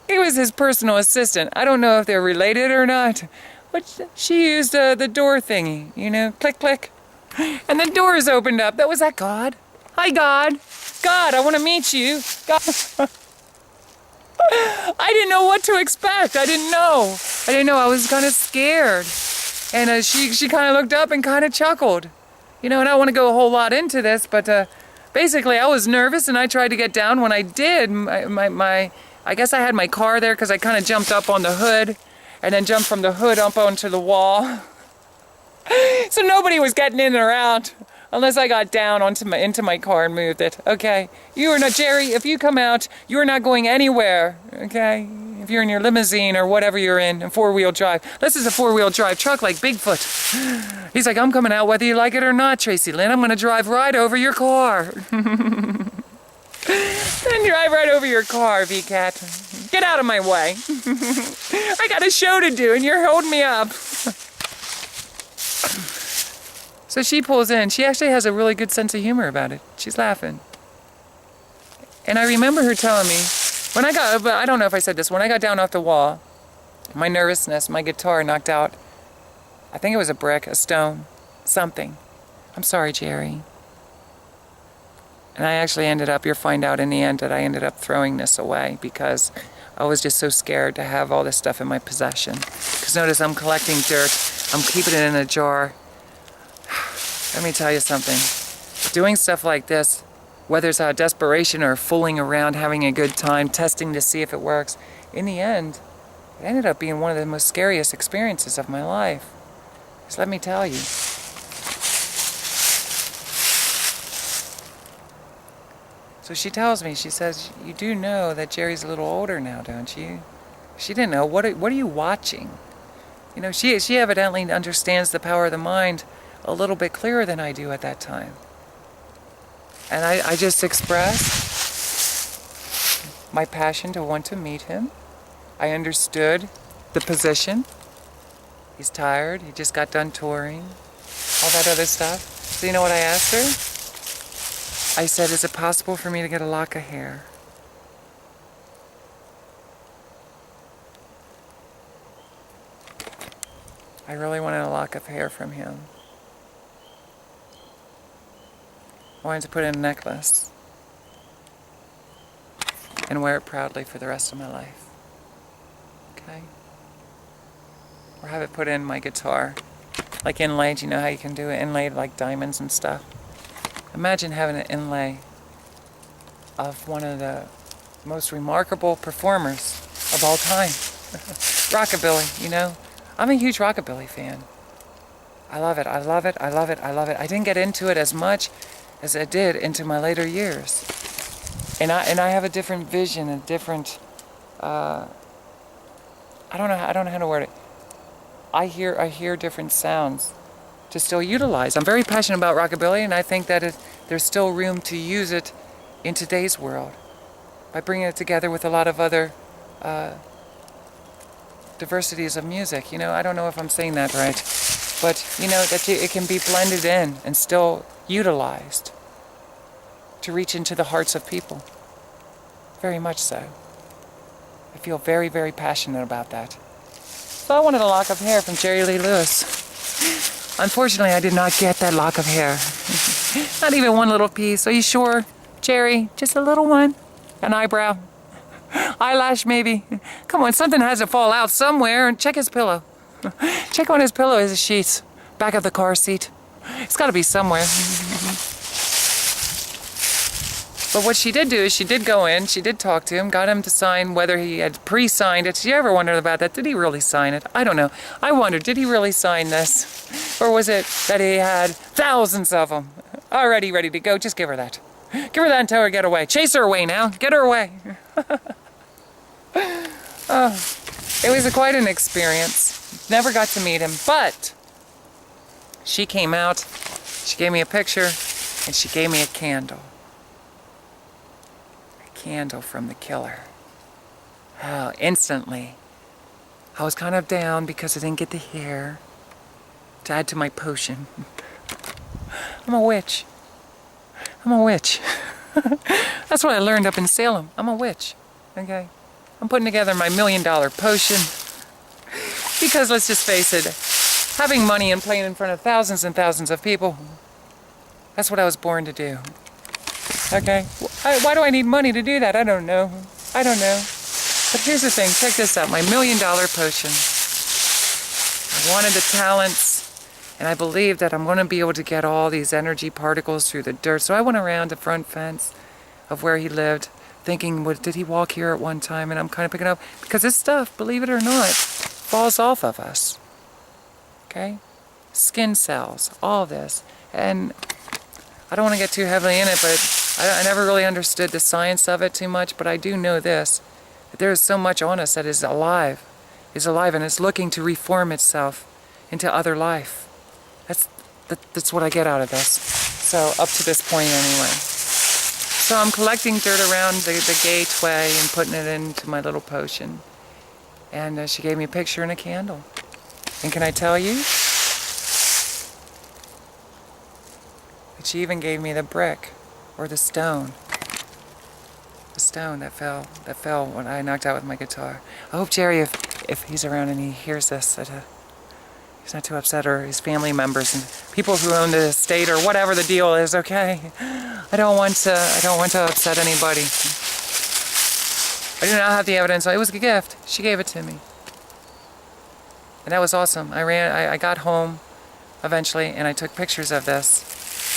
It was his personal assistant. I don't know if they're related or not. But she used the door thingy, you know, click, click. And the doors opened up. That was that God. Hi, God. God, I want to meet you. God. I didn't know what to expect. I didn't know. I was kind of scared. And she kind of looked up and kind of chuckled. You know, and I don't want to go a whole lot into this, but basically I was nervous and I tried to get down. When I did, I guess I had my car there because I kind of jumped up on the hood and then jumped from the hood up onto the wall. So nobody was getting in or out unless I got down into my car and moved it. Okay, you are not, Jerry, if you come out, you are not going anywhere, okay? If you're in your limousine or whatever you're in 4-wheel drive. This is a 4-wheel drive truck like Bigfoot. He's like, I'm coming out whether you like it or not, Tracilyn. I'm going to drive right over your car. Then drive right over your car, V-Cat. Get out of my way. I got a show to do and you're holding me up. So she pulls in. She actually has a really good sense of humor about it. She's laughing. And I remember her telling me, I don't know if I said this, when I got down off the wall, my nervousness, my guitar knocked out, I think it was a brick, a stone, something. I'm sorry, Jerry. And I actually you'll find out in the end that I ended up throwing this away because I was just so scared to have all this stuff in my possession. Because notice I'm collecting dirt. I'm keeping it in a jar. Let me tell you something. Doing stuff like this, whether it's out of desperation or fooling around, having a good time, testing to see if it works, in the end, it ended up being one of the most scariest experiences of my life. Just let me tell you. So she tells me, she says, you do know that Jerry's a little older now, don't you? She didn't know. What are you watching? You know, she evidently understands the power of the mind a little bit clearer than I do at that time. And I just expressed my passion to want to meet him. I understood the position. He's tired. He just got done touring. All that other stuff. So you know what I asked her? I said, is it possible for me to get a lock of hair? I really wanted a lock of hair from him. I wanted to put in a necklace and wear it proudly for the rest of my life. Okay? Or have it put in my guitar. Like inlaid, you know how you can do it? Inlaid like diamonds and stuff. Imagine having an inlay of one of the most remarkable performers of all time. Rockabilly, you know? I'm a huge rockabilly fan. I love it, I love it, I love it, I love it. I didn't get into it as much as I did into my later years. And I have a different vision, a different, I don't know how to word it. I hear different sounds to still utilize. I'm very passionate about rockabilly, and I think that there's still room to use it in today's world by bringing it together with a lot of other diversities of music. You know, I don't know if I'm saying that right, but you know that it can be blended in and still utilized to reach into the hearts of people. Very much so. I feel very, very passionate about that. So I wanted a lock of hair from Jerry Lee Lewis. Unfortunately, I did not get that lock of hair. Not even one little piece. Are you sure, Jerry? Just a little one? An eyebrow? Eyelash, maybe? Come on, something has to fall out somewhere. And check his pillow. Check on his pillow, his sheets. Back of the car seat. It's got to be somewhere. But what she did do is she did go in, she did talk to him, got him to sign whether he had pre-signed it. Did you ever wonder about that? Did he really sign it? I don't know. I wondered, did he really sign this? Or was it that he had thousands of them already ready to go? Just give her that. Give her that and tell her to get away. Chase her away now. Get her away. Oh, it was quite an experience. Never got to meet him, but she came out, she gave me a picture, and she gave me a candle. A candle from the killer. Oh, instantly. I was kind of down because I didn't get the hair to add to my potion. I'm a witch. I'm a witch. That's what I learned up in Salem. I'm a witch. Okay? I'm putting together my $1 million potion. Because let's just face it, having money and playing in front of thousands and thousands of people, that's what I was born to do. Okay? Why do I need money to do that? I don't know. I don't know. But here's the thing. Check this out. My $1 million potion. I wanted the talents. And I believe that I'm going to be able to get all these energy particles through the dirt. So I went around the front fence of where he lived, thinking, well, did he walk here at one time? And I'm kind of picking up, because this stuff, believe it or not, falls off of us. Okay? Skin cells, all this. And I don't want to get too heavily in it, but I never really understood the science of it too much. But I do know this, that there is so much on us that is alive, and is looking to reform itself into other life. That's what I get out of this. So up to this point anyway. So I'm collecting dirt around the gateway and putting it into my little potion. And she gave me a picture and a candle. And can I tell you? That she even gave me the brick, or the stone. The stone that fell when I knocked out with my guitar. I hope Jerry, if he's around and he hears this, that he's not too upset, or his family members and people who own the estate or whatever the deal is. Okay, I don't want to upset anybody. I do not have the evidence. It was a gift. She gave it to me, and that was awesome. I got home eventually, and I took pictures of this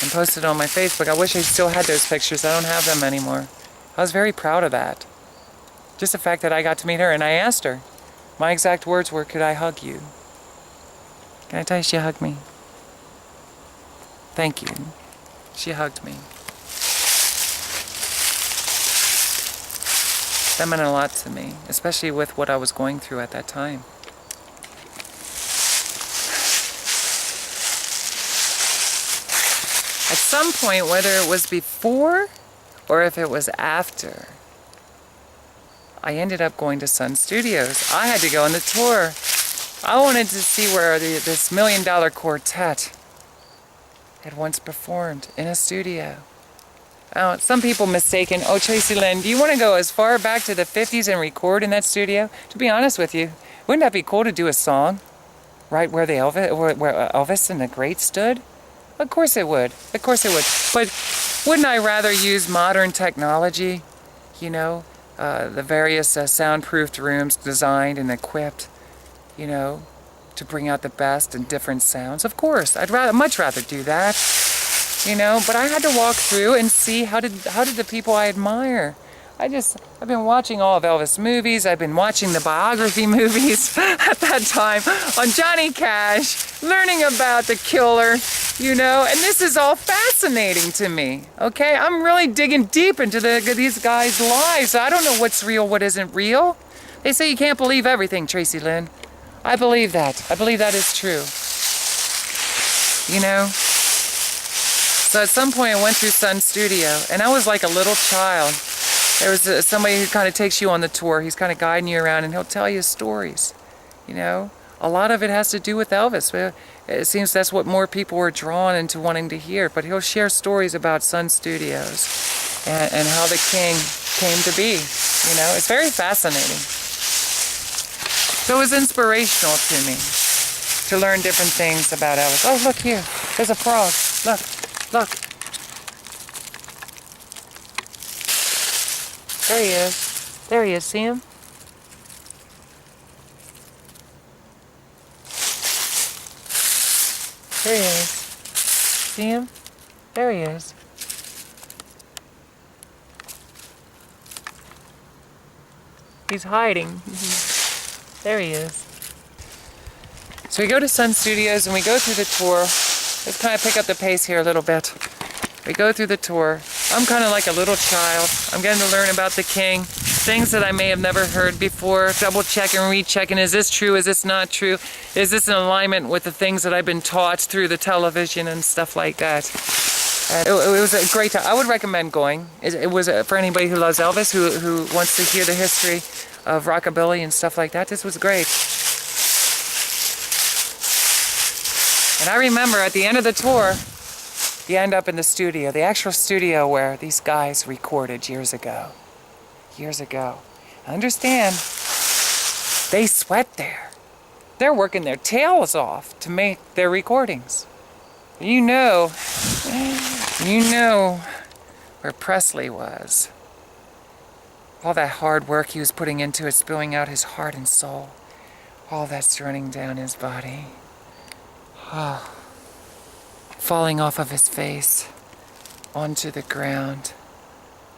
and posted it on my Facebook. I wish I still had those pictures. I don't have them anymore. I was very proud of that. Just the fact that I got to meet her, and I asked her. My exact words were, "Could I hug you?" Can I tell you she hugged me? Thank you. She hugged me. That meant a lot to me, especially with what I was going through at that time. At some point, whether it was before or if it was after, I ended up going to Sun Studios. I had to go on the tour. I wanted to see where this $1 million quartet had once performed in a studio. Some people mistaken, oh, Tracilyn, do you want to go as far back to the 50s and record in that studio? To be honest with you, wouldn't that be cool to do a song right where Elvis and the Greats stood? Of course it would. Of course it would. But wouldn't I rather use modern technology? You know, the various soundproofed rooms designed and equipped, you know, to bring out the best and different sounds. Of course, I'd much rather do that, you know. But I had to walk through and see how did the people I admire. I've been watching all of Elvis movies. I've been watching the biography movies at that time on Johnny Cash, learning about the killer, you know. And this is all fascinating to me. Okay, I'm really digging deep into these guys' lives. I don't know what's real, what isn't real. They say you can't believe everything, Tracilyn. I believe that. I believe that is true. You know? So at some point I went through Sun Studio, and I was like a little child. There was somebody who kind of takes you on the tour. He's kind of guiding you around, and he'll tell you stories. You know? A lot of it has to do with Elvis. It seems that's what more people were drawn into wanting to hear. But he'll share stories about Sun Studios and how the king came to be. You know? It's very fascinating. So it was inspirational to me to learn different things about Elvis. Oh, look here. There's a frog. Look. Look. There he is. There he is. See him? There he is. See him? There he is. He's hiding. There he is. So we go to Sun Studios and we go through the tour. Let's kind of pick up the pace here a little bit. We go through the tour I'm kind of like a little child. I'm getting to learn about the king. Things that I may have never heard before. Double checking, rechecking. Is this true? Is this not true? Is this in alignment with the things that I've been taught through the television and stuff like that? And it was a great time. I would recommend going. It was for anybody who loves Elvis, who wants to hear the history of rockabilly and stuff like that. This was great. And I remember at the end of the tour, you end up in the studio, the actual studio where these guys recorded years ago. Years ago. Understand, they sweat there. They're working their tails off to make their recordings. You know where Presley was. All that hard work he was putting into it, spilling out his heart and soul. All that's running down his body. Oh. Falling off of his face onto the ground.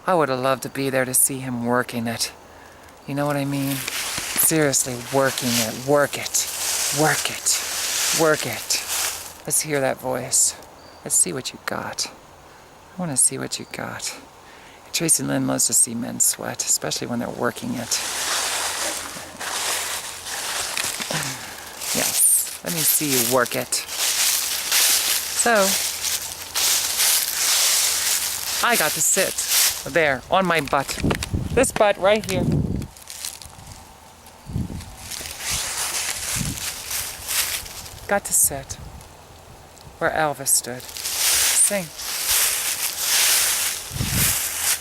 I would have loved to be there to see him working it. You know what I mean? Seriously, working it. Work it. Work it. Work it. Let's hear that voice. Let's see what you got. I want to see what you got. Tracilyn loves to see men sweat, especially when they're working it. Yes, let me see you work it. So, I got to sit there on my butt. This butt right here. Got to sit where Elvis stood. Sing.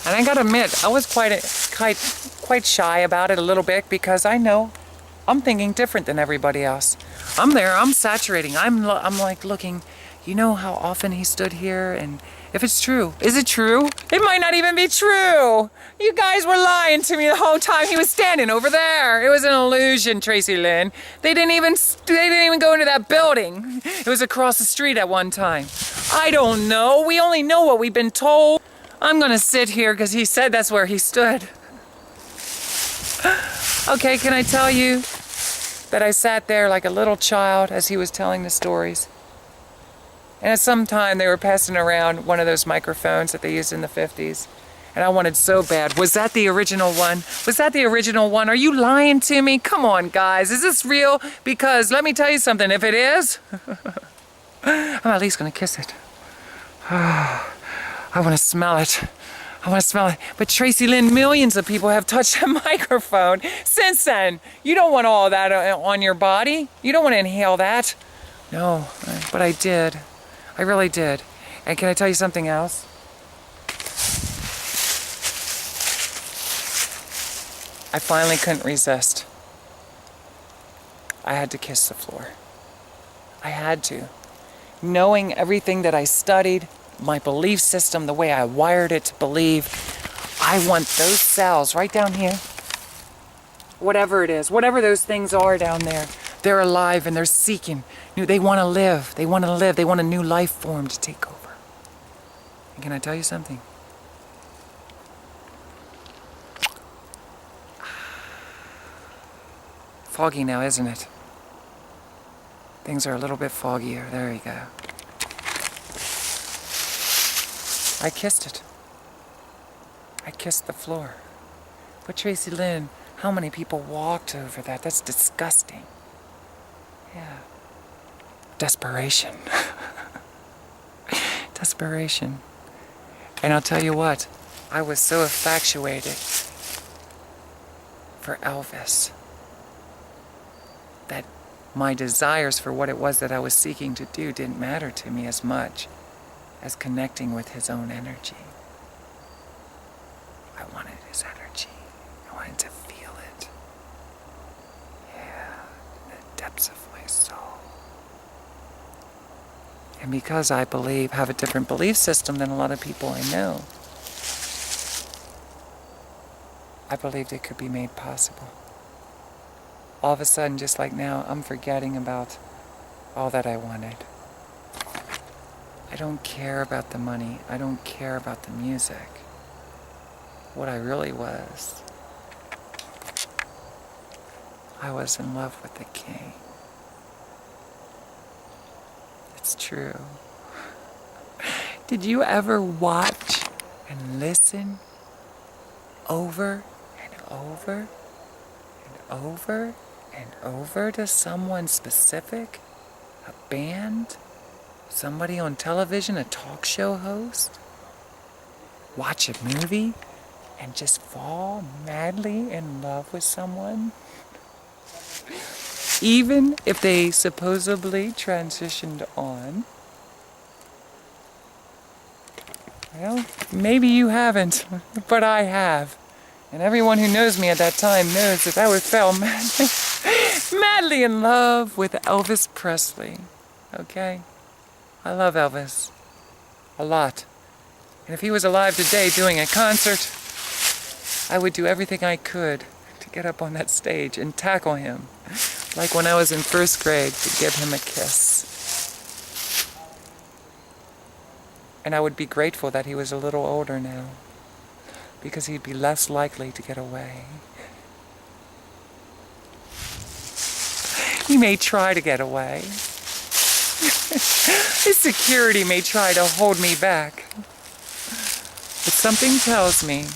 And I gotta admit, I was quite shy about it a little bit because I know I'm thinking different than everybody else. I'm there, I'm saturating, I'm like looking. You know how often he stood here, and if it's true, is it true? It might not even be true. You guys were lying to me the whole time. He was standing over there. It was an illusion, Tracilyn. They didn't even go into that building. It was across the street at one time. I don't know. We only know what we've been told. I'm gonna sit here because he said that's where he stood. Okay, can I tell you that I sat there like a little child as he was telling the stories? And at some time they were passing around one of those microphones that they used in the 50s. And I wanted so bad. Was that the original one? Was that the original one? Are you lying to me? Come on, guys. Is this real? Because let me tell you something. If it is, I'm at least going to kiss it. I want to smell it. I want to smell it. But Tracilyn, millions of people have touched that microphone since then. You don't want all that on your body. You don't want to inhale that. No, but I did. I really did. And can I tell you something else? I finally couldn't resist. I had to kiss the floor. I had to. Knowing everything that I studied, my belief system, the way I wired it to believe, I want those cells right down here. Whatever it is, whatever those things are down there, they're alive and they're seeking. They want to live. They want to live. They want a new life form to take over. And can I tell you something? Foggy now, isn't it? Things are a little bit foggier. There you go. I kissed it. I kissed the floor. But Tracilyn, how many people walked over that? That's disgusting. Yeah. Desperation. Desperation. And I'll tell you what, I was so infatuated for Elvis that my desires for what it was that I was seeking to do didn't matter to me as much as connecting with his own energy. I wanted his energy. I wanted to feel it. Yeah, in the depths of my soul. And because I have a different belief system than a lot of people I know, I believed it could be made possible. All of a sudden, just like now, I'm forgetting about all that I wanted. I don't care about the money. I don't care about the music. What I really was, I was in love with the king. It's true. Did you ever watch and listen over and over and over and over to someone specific, a band, somebody on television, a talk show host, watch a movie, and just fall madly in love with someone? Even if they supposedly transitioned on? Well, maybe you haven't, but I have. And everyone who knows me at that time knows that I fell madly in love with Elvis Presley. Okay? I love Elvis. A lot. And if he was alive today doing a concert, I would do everything I could to get up on that stage and tackle him. Like when I was in first grade, to give him a kiss. And I would be grateful that he was a little older now, because he'd be less likely to get away. He may try to get away. His security may try to hold me back. But something tells me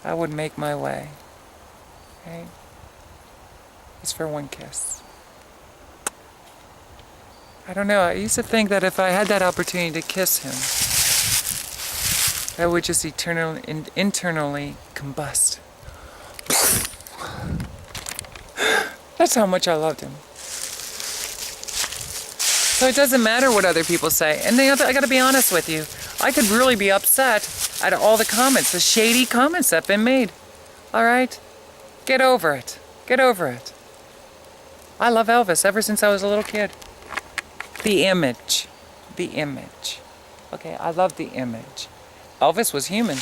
I would make my way. Okay? Just for one kiss. I don't know, I used to think that if I had that opportunity to kiss him, I would just internally combust. That's how much I loved him. So it doesn't matter what other people say. And I gotta be honest with you, I could really be upset at all the comments, the shady comments that have been made. Alright? Get over it. Get over it. I love Elvis ever since I was a little kid. The image. The image. Okay, I love the image. Elvis was human,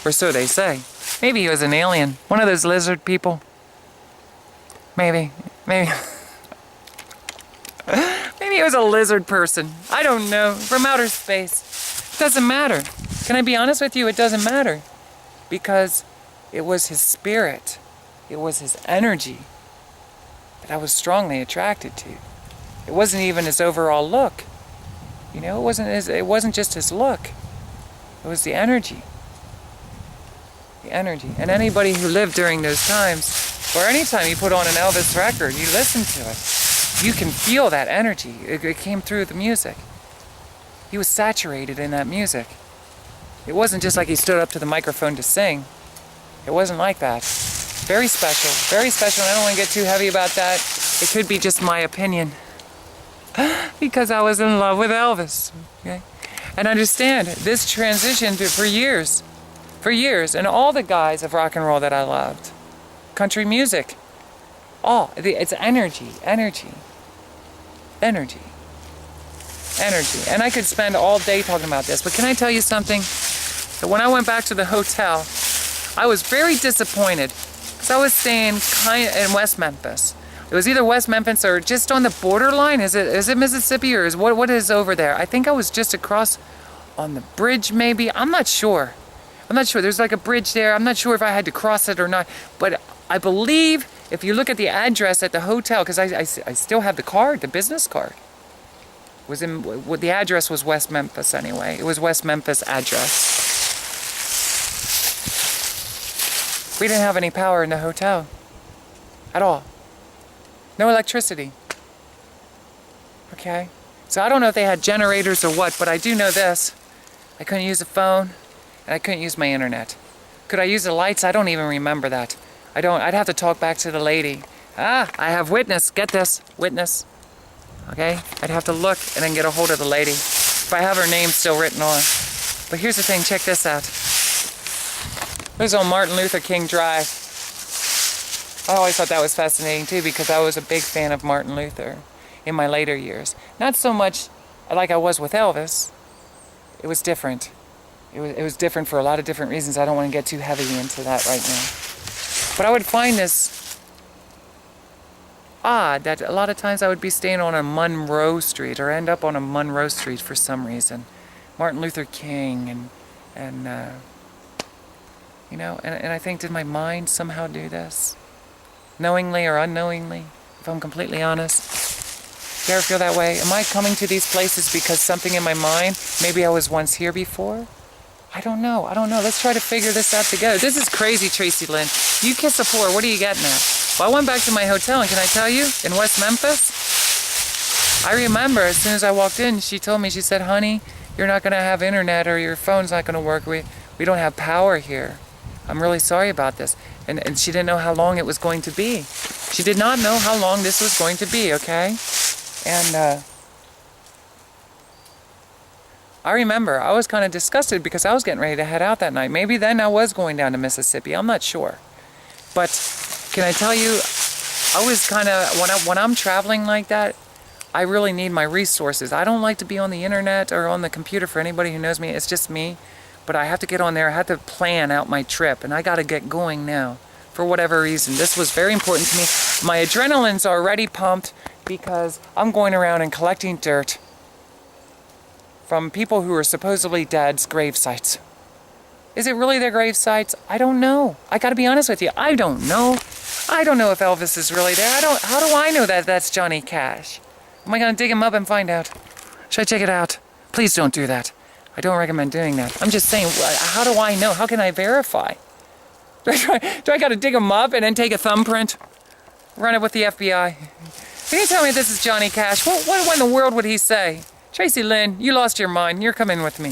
or so they say. Maybe he was an alien, one of those lizard people. Maybe. Maybe he was a lizard person. I don't know, from outer space. It doesn't matter. Can I be honest with you? It doesn't matter. Because it was his spirit, it was his energy that I was strongly attracted to. It wasn't even his overall look. You know, it wasn't just his look. It was the energy. The energy. And anybody who lived during those times, or anytime you put on an Elvis record, you listen to it, you can feel that energy. It came through the music. He was saturated in that music. It wasn't just like he stood up to the microphone to sing. It wasn't like that. Very special, and I don't want to get too heavy about that. It could be just my opinion. Because I was in love with Elvis. Okay? And understand, this transitioned for years. For years. And all the guys of rock and roll that I loved. Country music. It's energy. Energy. Energy. Energy. And I could spend all day talking about this. But can I tell you something? That when I went back to the hotel, I was very disappointed. Because I was staying in West Memphis. It was either West Memphis or just on the borderline. Is it Mississippi or what is over there? I think I was just across on the bridge maybe. I'm not sure. There's like a bridge there. I'm not sure if I had to cross it or not. But I believe if you look at the address at the hotel, because I still have the card, the business card. The address was West Memphis anyway. It was West Memphis address. We didn't have any power in the hotel. At all. No electricity. Okay? So I don't know if they had generators or what, but I do know this. I couldn't use a phone, and I couldn't use my internet. Could I use the lights? I don't even remember that. I'd have to talk back to the lady. I have witness. Get this. Witness. Okay? I'd have to look and then get a hold of the lady. If I have her name still written on. But here's the thing. Check this out. It was on Martin Luther King Drive. I always thought that was fascinating too, because I was a big fan of Martin Luther in my later years. Not so much like I was with Elvis. It was different. It was different for a lot of different reasons. I don't want to get too heavy into that right now. But I would find this odd that a lot of times I would be staying on a Monroe Street or end up on a Monroe Street for some reason. Martin Luther King and I think, did my mind somehow do this? Knowingly or unknowingly, if I'm completely honest. Do you ever feel that way? Am I coming to these places because something in my mind, maybe I was once here before? I don't know. Let's try to figure this out together. This is crazy, Tracilyn. You kiss the floor. What are you getting at? Well, I went back to my hotel, and can I tell you, in West Memphis, I remember as soon as I walked in, she told me, she said, honey, you're not going to have internet or your phone's not going to work. We don't have power here. I'm really sorry about this. And she didn't know how long it was going to be. She did not know how long this was going to be, okay? And I remember I was kind of disgusted because I was getting ready to head out that night. Maybe then I was going down to Mississippi. I'm not sure. But can I tell you, I was kind of, when I'm traveling like that, I really need my resources. I don't like to be on the internet or on the computer for anybody who knows me. It's just me. But I have to get on there. I have to plan out my trip. And I got to get going now for whatever reason. This was very important to me. My adrenaline's already pumped because I'm going around and collecting dirt from people who are supposedly dead's grave sites. Is it really their grave sites? I don't know. I gotta be honest with you. I don't know. I don't know if Elvis is really there. How do I know that that's Johnny Cash? Am I gonna dig him up and find out? Should I check it out? Please don't do that. I don't recommend doing that. I'm just saying, how do I know? How can I verify? Do I gotta dig him up and then take a thumbprint? Run it with the FBI? Can you tell me this is Johnny Cash? What in the world would he say? Tracilyn, you lost your mind. You're coming with me.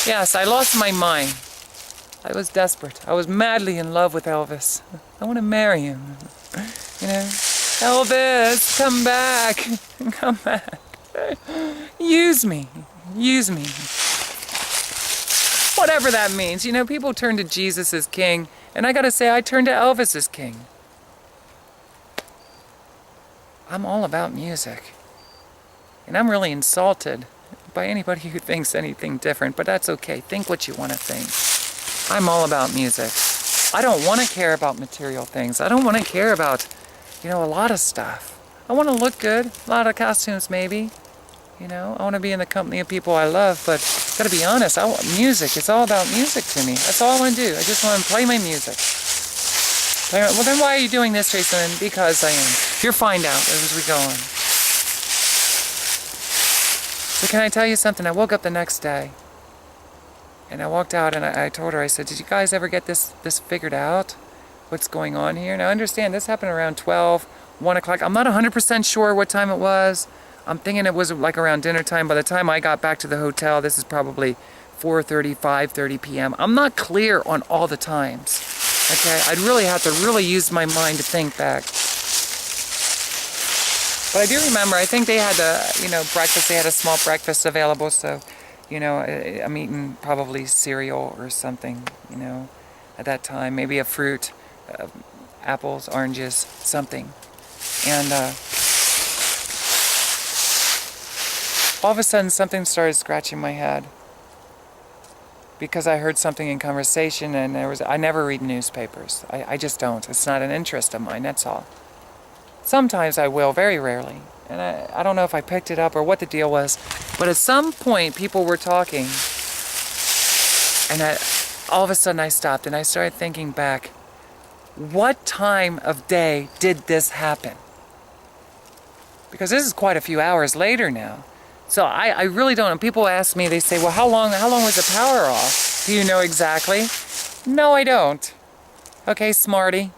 Yes, I lost my mind. I was desperate. I was madly in love with Elvis. I want to marry him. You know? Elvis, come back. Come back. Use me. Use me. Whatever that means. You know, people turn to Jesus as king, and I gotta say, I turn to Elvis as king. I'm all about music. And I'm really insulted by anybody who thinks anything different, but that's okay. Think what you want to think. I'm all about music. I don't want to care about material things. I don't want to care about, you know, a lot of stuff. I want to look good, a lot of costumes maybe. You know, I want to be in the company of people I love, but gotta be honest, I want music. It's all about music to me. That's all I want to do. I just want to play my music. Well, then why are you doing this, Tracilyn? Because I am. You'll find out as we go on. So can I tell you something? I woke up the next day, and I walked out, and I told her, I said, did you guys ever get this figured out? What's going on here? Now, understand, this happened around 12, 1 o'clock. I'm not 100% sure what time it was. I'm thinking it was like around dinner time. By the time I got back to the hotel, this is probably 4:30, 5:30 p.m. I'm not clear on all the times, okay? I'd really have to use my mind to think back. But I do remember, I think they had breakfast. They had a small breakfast available, so, you know, I'm eating probably cereal or something, you know, at that time. Maybe a fruit, apples, oranges, something. And all of a sudden, something started scratching my head because I heard something in conversation, and I never read newspapers. I just don't. It's not an interest of mine, that's all. Sometimes I will, very rarely. And I don't know if I picked it up or what the deal was. But at some point, people were talking. And all of a sudden, I stopped and I started thinking back. What time of day did this happen? Because this is quite a few hours later now. So I really don't know. People ask me, they say, well, how long was the power off? Do you know exactly? No, I don't. Okay, smarty.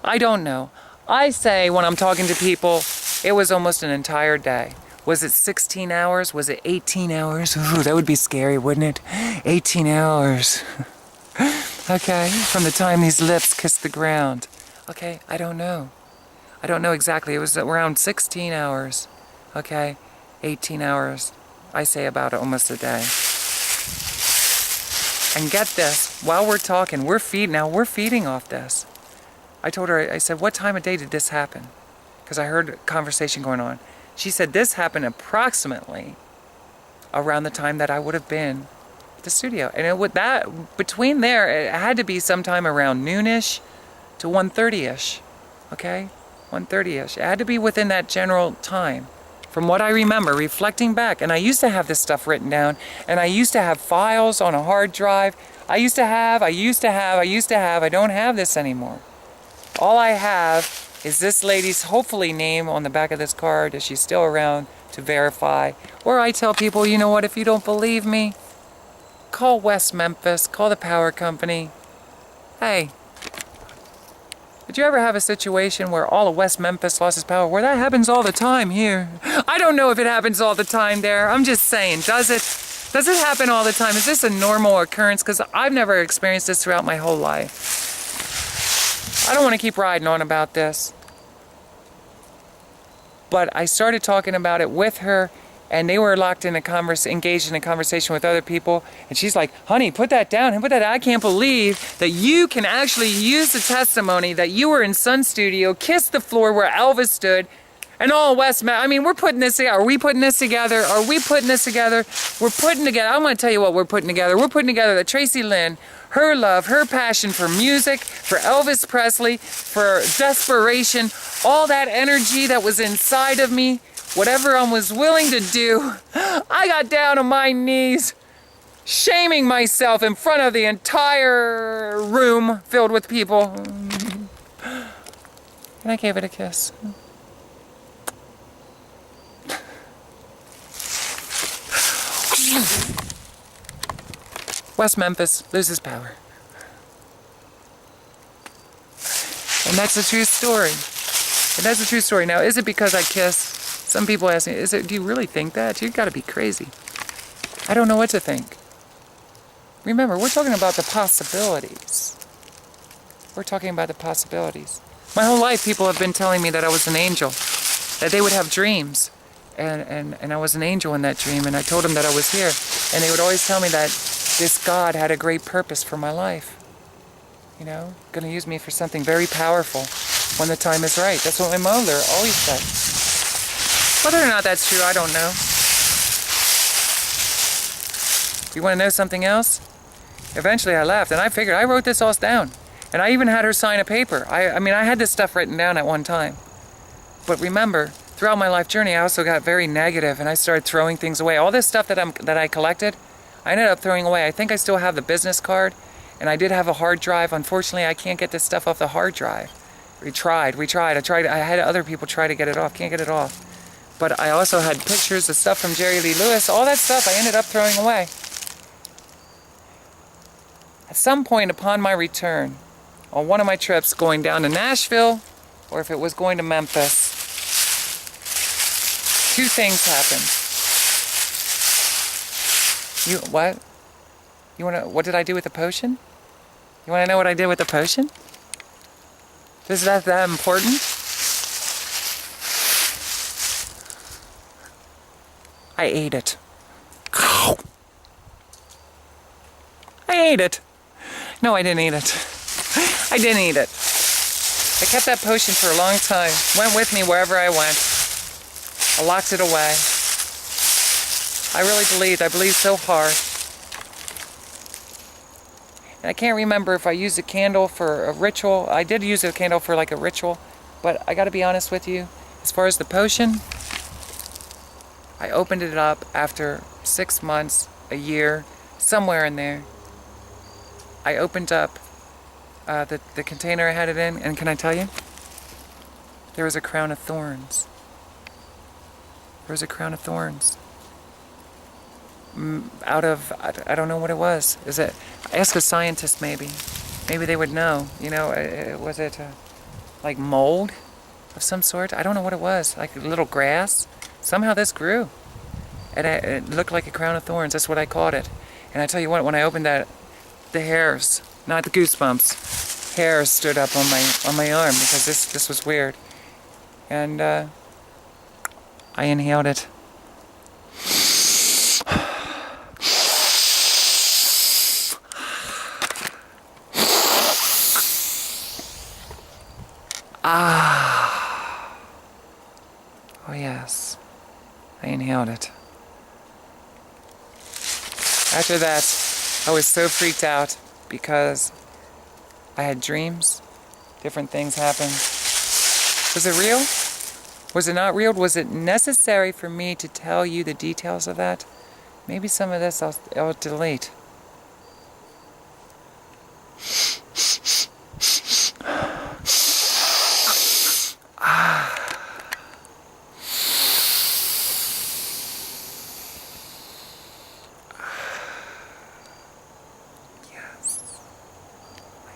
I don't know. I say when I'm talking to people, it was almost an entire day. Was it 16 hours? Was it 18 hours? Ooh, that would be scary, wouldn't it? 18 hours. Okay, from the time these lips kissed the ground. Okay, I don't know. I don't know exactly. It was around 16 hours. Okay, 18 hours. I say about almost a day. And get this, while we're talking, we're feeding off this. I told her, I said, what time of day did this happen? Because I heard a conversation going on. She said this happened approximately around the time that I would have been at the studio. And between there, it had to be sometime around noonish to 1:30ish. Okay? 1:30ish. It had to be within that general time. From what I remember, reflecting back. And I used to have this stuff written down. And I used to have files on a hard drive. I used to have. I don't have this anymore. All I have is this lady's hopefully name on the back of this card, if she's still around, to verify. Or I tell people, you know what, if you don't believe me, Call West Memphis. Call the power company. Hey, did you ever have a situation where all of West Memphis lost its power? Where that happens all the time here. I don't know if it happens all the time there. I'm just saying, does it? Does it happen all the time? Is this a normal occurrence? Because I've never experienced this throughout my whole life. I don't want to keep riding on about this. But I started talking about it with her, and they were engaged in a conversation with other people. And she's like, honey, put that down. Put that down. I can't believe that you can actually use the testimony that you were in Sun Studio, kiss the floor where Elvis stood, and all West, I mean, we're putting this together. Are we putting this together? Are we putting this together? We're putting together, I'm going to tell you what we're putting together. We're putting together that Tracilyn, her love, her passion for music, for Elvis Presley, for desperation, all that energy that was inside of me, whatever I was willing to do, I got down on my knees, shaming myself in front of the entire room filled with people. And I gave it a kiss. West Memphis loses power. And that's a true story. And that's a true story. Now, is it because I kissed? Some people ask me, do you really think that? You've got to be crazy. I don't know what to think. Remember, we're talking about the possibilities. We're talking about the possibilities. My whole life, people have been telling me that I was an angel, that they would have dreams. And I was an angel in that dream, and I told them that I was here. And they would always tell me that this God had a great purpose for my life. You know, going to use me for something very powerful when the time is right. That's what my mother always said. Whether or not that's true, I don't know. You want to know something else? Eventually I left, and I figured I wrote this all down. And I even had her sign a paper. I mean, I had this stuff written down at one time. But remember, throughout my life journey, I also got very negative, and I started throwing things away. All this stuff that I collected, I ended up throwing away. I think I still have the business card, and I did have a hard drive. Unfortunately, I can't get this stuff off the hard drive. We tried. I had other people try to get it off. Can't get it off. But I also had pictures of stuff from Jerry Lee Lewis. All that stuff I ended up throwing away. At some point upon my return, on one of my trips going down to Nashville, or if it was going to Memphis, two things happened. What did I do with the potion? You want to know what I did with the potion? Is that important? I ate it. I ate it. No, I didn't eat it. I didn't eat it. I kept that potion for a long time. Went with me wherever I went. I locked it away. I really believed. I believed so hard. And I can't remember if I used a candle for a ritual. I did use a candle for like a ritual. But I got to be honest with you. As far as the potion, I opened it up after 6 months, a year, somewhere in there. I opened up the container I had it in, and can I tell you? There was a crown of thorns. There was a crown of thorns. Out of, I don't know what it was. Ask a scientist maybe. Maybe they would know. You know, was it like mold of some sort? I don't know what it was. Like a little grass. Somehow this grew. And it looked like a crown of thorns. That's what I called it. And I tell you what, when I opened that, the hairs, not the goosebumps, hairs stood up on my arm because this was weird. And I inhaled it. Ah. Oh yes, I inhaled it. After that, I was so freaked out because I had dreams. Different things happened. Was it real? Was it not real? Was it necessary for me to tell you the details of that? Maybe some of this I'll delete.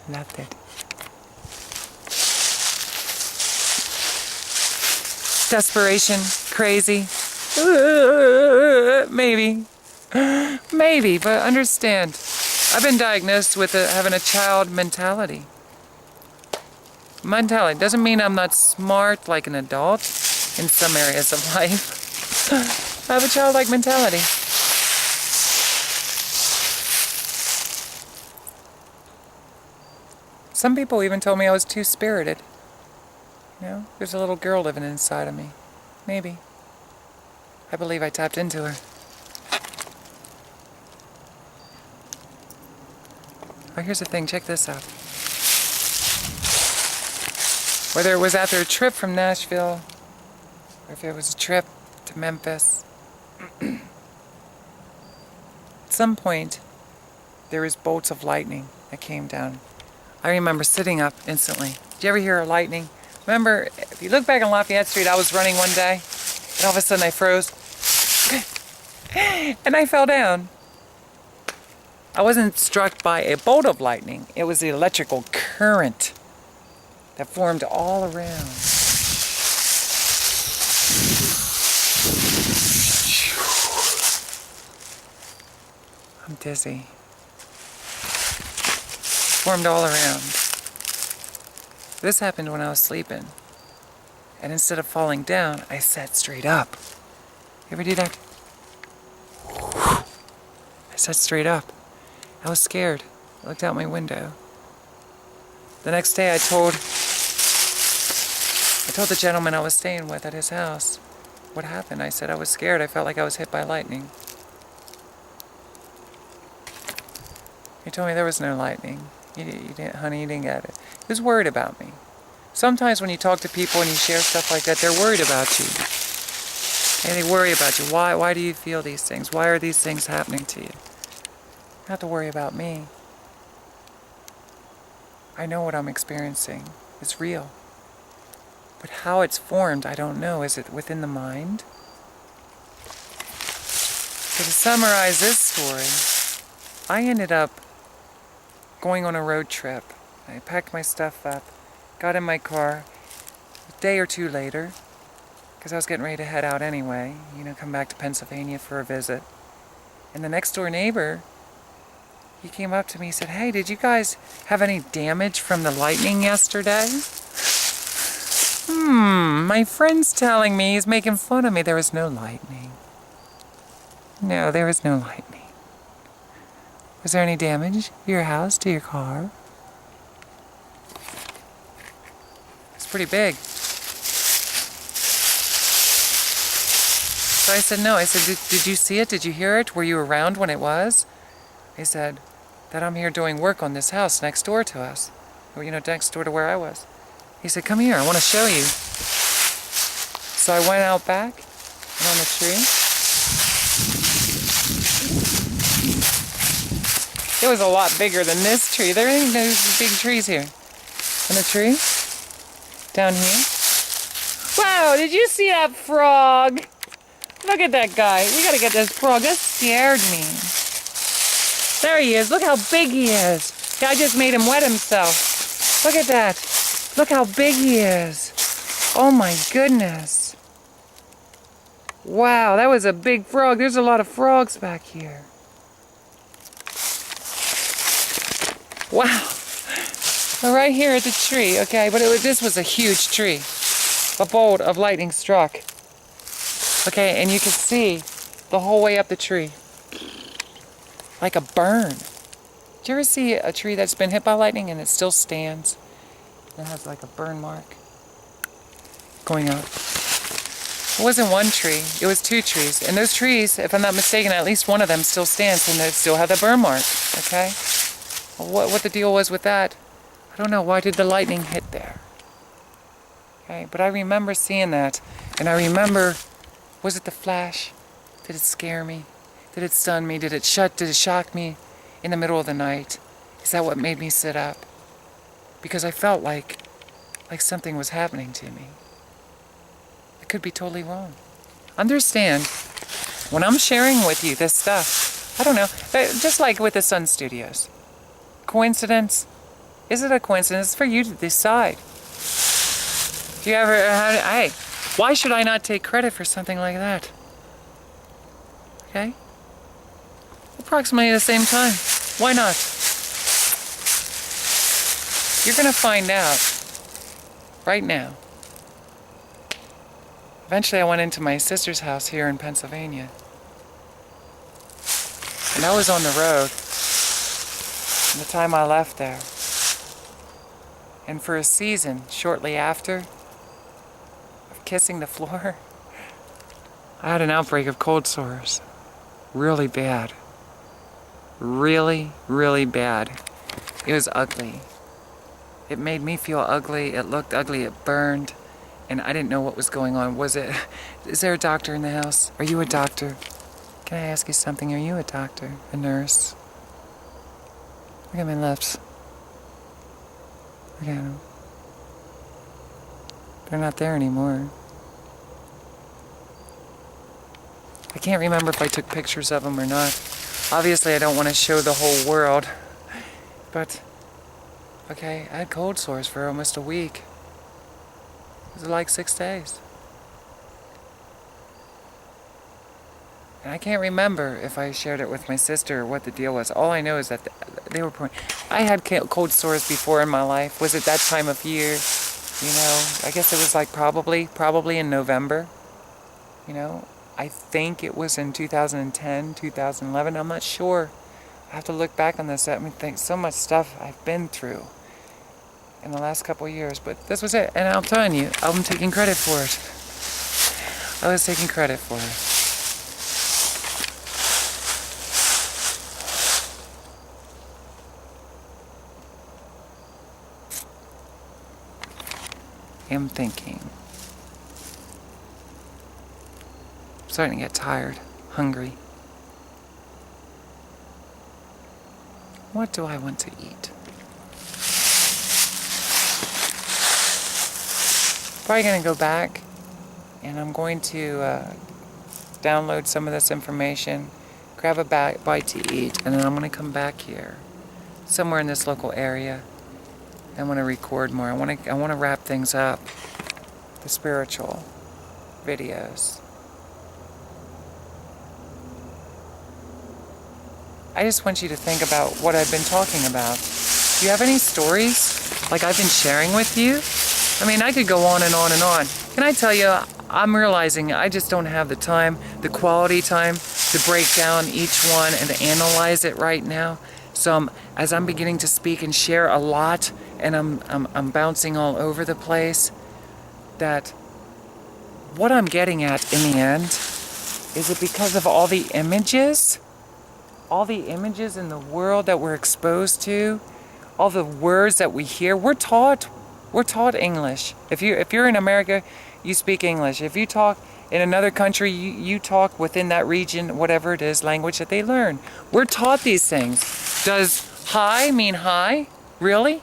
Loved it. Desperation, crazy. Maybe. Maybe, but understand. I've been diagnosed with having a child mentality. Mentality doesn't mean I'm not smart like an adult in some areas of life. I have a childlike mentality. Some people even told me I was too spirited. You know, there's a little girl living inside of me. Maybe. I believe I tapped into her. Oh, here's the thing. Check this out. Whether it was after a trip from Nashville, or if it was a trip to Memphis, at some point, there was bolts of lightning that came down. I remember sitting up instantly. Did you ever hear a lightning? Remember, if you look back on Lafayette Street, I was running one day, and all of a sudden I froze, and I fell down. I wasn't struck by a bolt of lightning. It was the electrical current that formed all around. I'm dizzy. Formed all around. This happened when I was sleeping. And instead of falling down, I sat straight up. You ever do that? I sat straight up. I was scared. I looked out my window. The next day I told the gentleman I was staying with at his house what happened. I said I was scared. I felt like I was hit by lightning. He told me there was no lightning. You didn't, honey, you didn't get it. He was worried about me. Sometimes when you talk to people and you share stuff like that, they're worried about you. And they worry about you. Why do you feel these things? Why are these things happening to you? You don't have to worry about me. I know what I'm experiencing. It's real. But how it's formed, I don't know. Is it within the mind? So to summarize this story, I ended up going on a road trip. I packed my stuff up, got in my car a day or two later, because I was getting ready to head out anyway, come back to Pennsylvania for a visit. And the next door neighbor, he came up to me and said, "Hey, did you guys have any damage from the lightning yesterday?" My friend's telling me, he's making fun of me. There was no lightning. No, there was no lightning. Was there any damage to your house, to your car? It's pretty big. So I said, no. I said, did you see it? Did you hear it? Were you around when it was? He said, that I'm here doing work on this house next door to us. Next door to where I was. He said, come here, I want to show you. So I went out back and on the tree. It was a lot bigger than this tree. There ain't no big trees here. And the tree down here. Wow, did you see that frog? Look at that guy. We gotta get this frog. That scared me. There he is. Look how big he is. I just made him wet himself. Look at that. Look how big he is. Oh my goodness. Wow, that was a big frog. There's a lot of frogs back here. Wow. So right here at the tree, okay, but this was a huge tree. A bolt of lightning struck. Okay, and you can see the whole way up the tree. Like a burn. Did you ever see a tree that's been hit by lightning and it still stands? It has like a burn mark going up. It wasn't one tree, it was two trees. And those trees, if I'm not mistaken, at least one of them still stands and they still have the burn mark, okay? What the deal was with that, I don't know. Why did the lightning hit there? Okay, but I remember seeing that, and I remember, was it the flash? Did it scare me? Did it stun me? Did it shock me in the middle of the night? Is that what made me sit up? Because I felt like something was happening to me. I could be totally wrong. Understand, when I'm sharing with you this stuff, I don't know, just like with the Sun Studios. Coincidence? Is it a coincidence? It's for you to decide. Do you ever, hey, why should I not take credit for something like that? Okay? Approximately the same time. Why not? You're gonna find out right now. Eventually I went into my sister's house here in Pennsylvania. And I was on the road from the time I left there. And for a season, shortly after, of kissing the floor, I had an outbreak of cold sores. Really bad. Really, really bad. It was ugly. It made me feel ugly. It looked ugly. It burned. And I didn't know what was going on. Is there a doctor in the house? Are you a doctor? Can I ask you something? Are you a doctor? A nurse? Look at my lips. Look at them. They're not there anymore. I can't remember if I took pictures of them or not. Obviously, I don't want to show the whole world. But, okay, I had cold sores for almost a week. It was like 6 days. And I can't remember if I shared it with my sister or what the deal was. All I know is that they were pouring. I had cold sores before in my life. Was it that time of year? You know, I guess it was like probably in November. You know, I think it was in 2010, 2011. I'm not sure. I have to look back on this. I mean, think so much stuff I've been through in the last couple of years. But this was it. And I'm telling you, I'm taking credit for it. I was taking credit for it. I'm thinking. I'm starting to get tired, hungry. What do I want to eat? Probably going to go back and I'm going to download some of this information, grab a bite to eat, and then I'm going to come back here, somewhere in this local area. I want to record more. I want to wrap things up. The spiritual videos. I just want you to think about what I've been talking about. Do you have any stories like I've been sharing with you? I mean, I could go on and on and on. Can I tell you, I'm realizing I just don't have the time, the quality time to break down each one and to analyze it right now. So as I'm beginning to speak and share a lot, and I'm bouncing all over the place, that what I'm getting at in the end is it because of all the images in the world that we're exposed to, all the words that we hear. We're taught English. If you're in America, you speak English. If you talk in another country, you talk within that region, whatever it is, language that they learn. We're taught these things. Does hi mean hi? Really?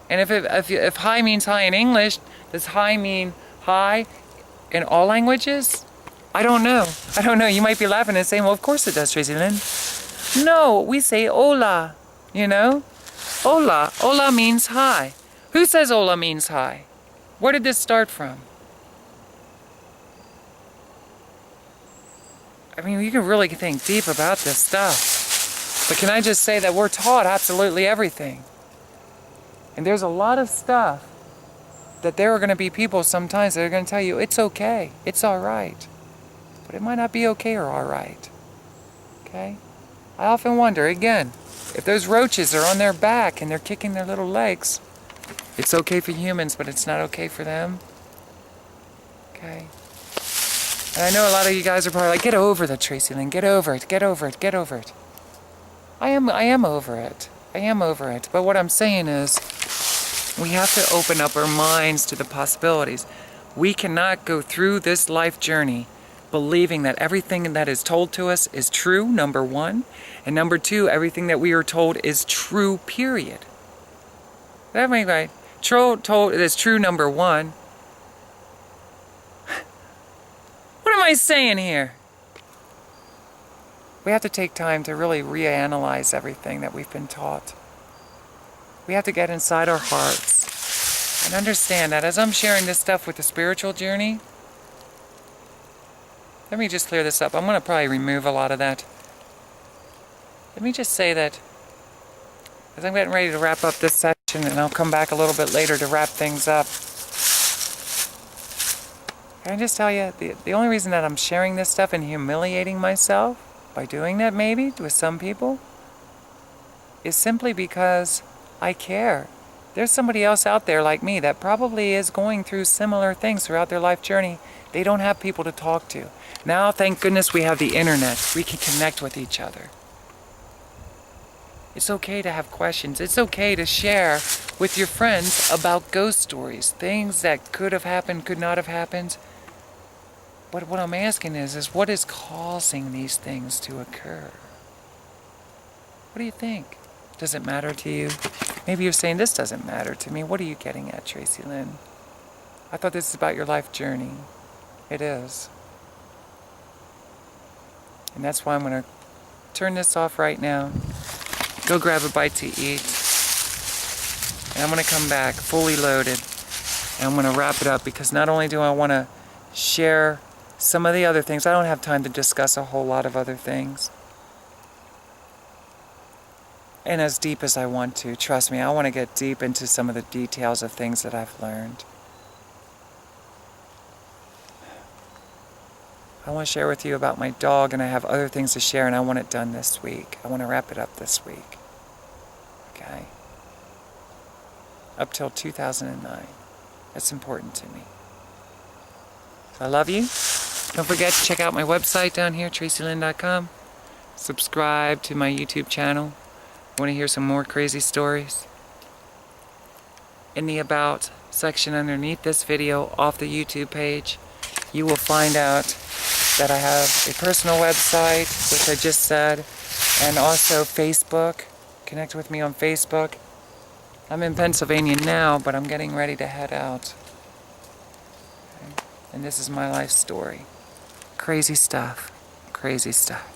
And if hi means hi in English, does hi mean hi in all languages? I don't know. You might be laughing and saying, well, of course it does, Tracilyn. No, we say hola, you know? Hola. Hola means hi. Who says hola means hi? Where did this start from? I mean, you can really think deep about this stuff. But can I just say that we're taught absolutely everything. And there's a lot of stuff that there are going to be people sometimes that are going to tell you, it's okay, it's all right. But it might not be okay or all right. Okay? I often wonder, again, if those roaches are on their back and they're kicking their little legs, it's okay for humans, but it's not okay for them. Okay? And I know a lot of you guys are probably like, get over that, Tracilyn, get over it, get over it, get over it. I am over it. I am over it. But what I'm saying is, we have to open up our minds to the possibilities. We cannot go through this life journey believing that everything that is told to us is true, number one. And number two, everything that we are told is true, period. That means right. Told is true, number one. What am I saying here? We have to take time to really reanalyze everything that we've been taught. We have to get inside our hearts and understand that as I'm sharing this stuff with the spiritual journey, let me just clear this up. I'm going to probably remove a lot of that. Let me just say that as I'm getting ready to wrap up this session, and I'll come back a little bit later to wrap things up, can I just tell you, the only reason that I'm sharing this stuff and humiliating myself by doing that maybe with some people is simply because I care. There's somebody else out there like me that probably is going through similar things throughout their life journey. They don't have people to talk to. Now, thank goodness we have the internet. We can connect with each other. It's okay to have questions. It's okay to share with your friends about ghost stories, things that could have happened, could not have happened. But what I'm asking is what is causing these things to occur? What do you think? Does it matter to you? Maybe you're saying, this doesn't matter to me. What are you getting at, Tracilyn? I thought this is about your life journey. It is. And that's why I'm going to turn this off right now. Go grab a bite to eat. And I'm going to come back fully loaded. And I'm going to wrap it up because not only do I want to share some of the other things, I don't have time to discuss a whole lot of other things. And as deep as I want to, trust me, I want to get deep into some of the details of things that I've learned. I want to share with you about my dog, and I have other things to share, and I want it done this week. I want to wrap it up this week. Okay? Up till 2009. That's important to me. So I love you. Don't forget to check out my website down here, tracilyn.com. Subscribe to my YouTube channel. Want to hear some more crazy stories? In the About section underneath this video off the YouTube page, you will find out that I have a personal website, which I just said, and also Facebook. Connect with me on Facebook. I'm in Pennsylvania now, but I'm getting ready to head out. Okay. And this is my life story. Crazy stuff. Crazy stuff.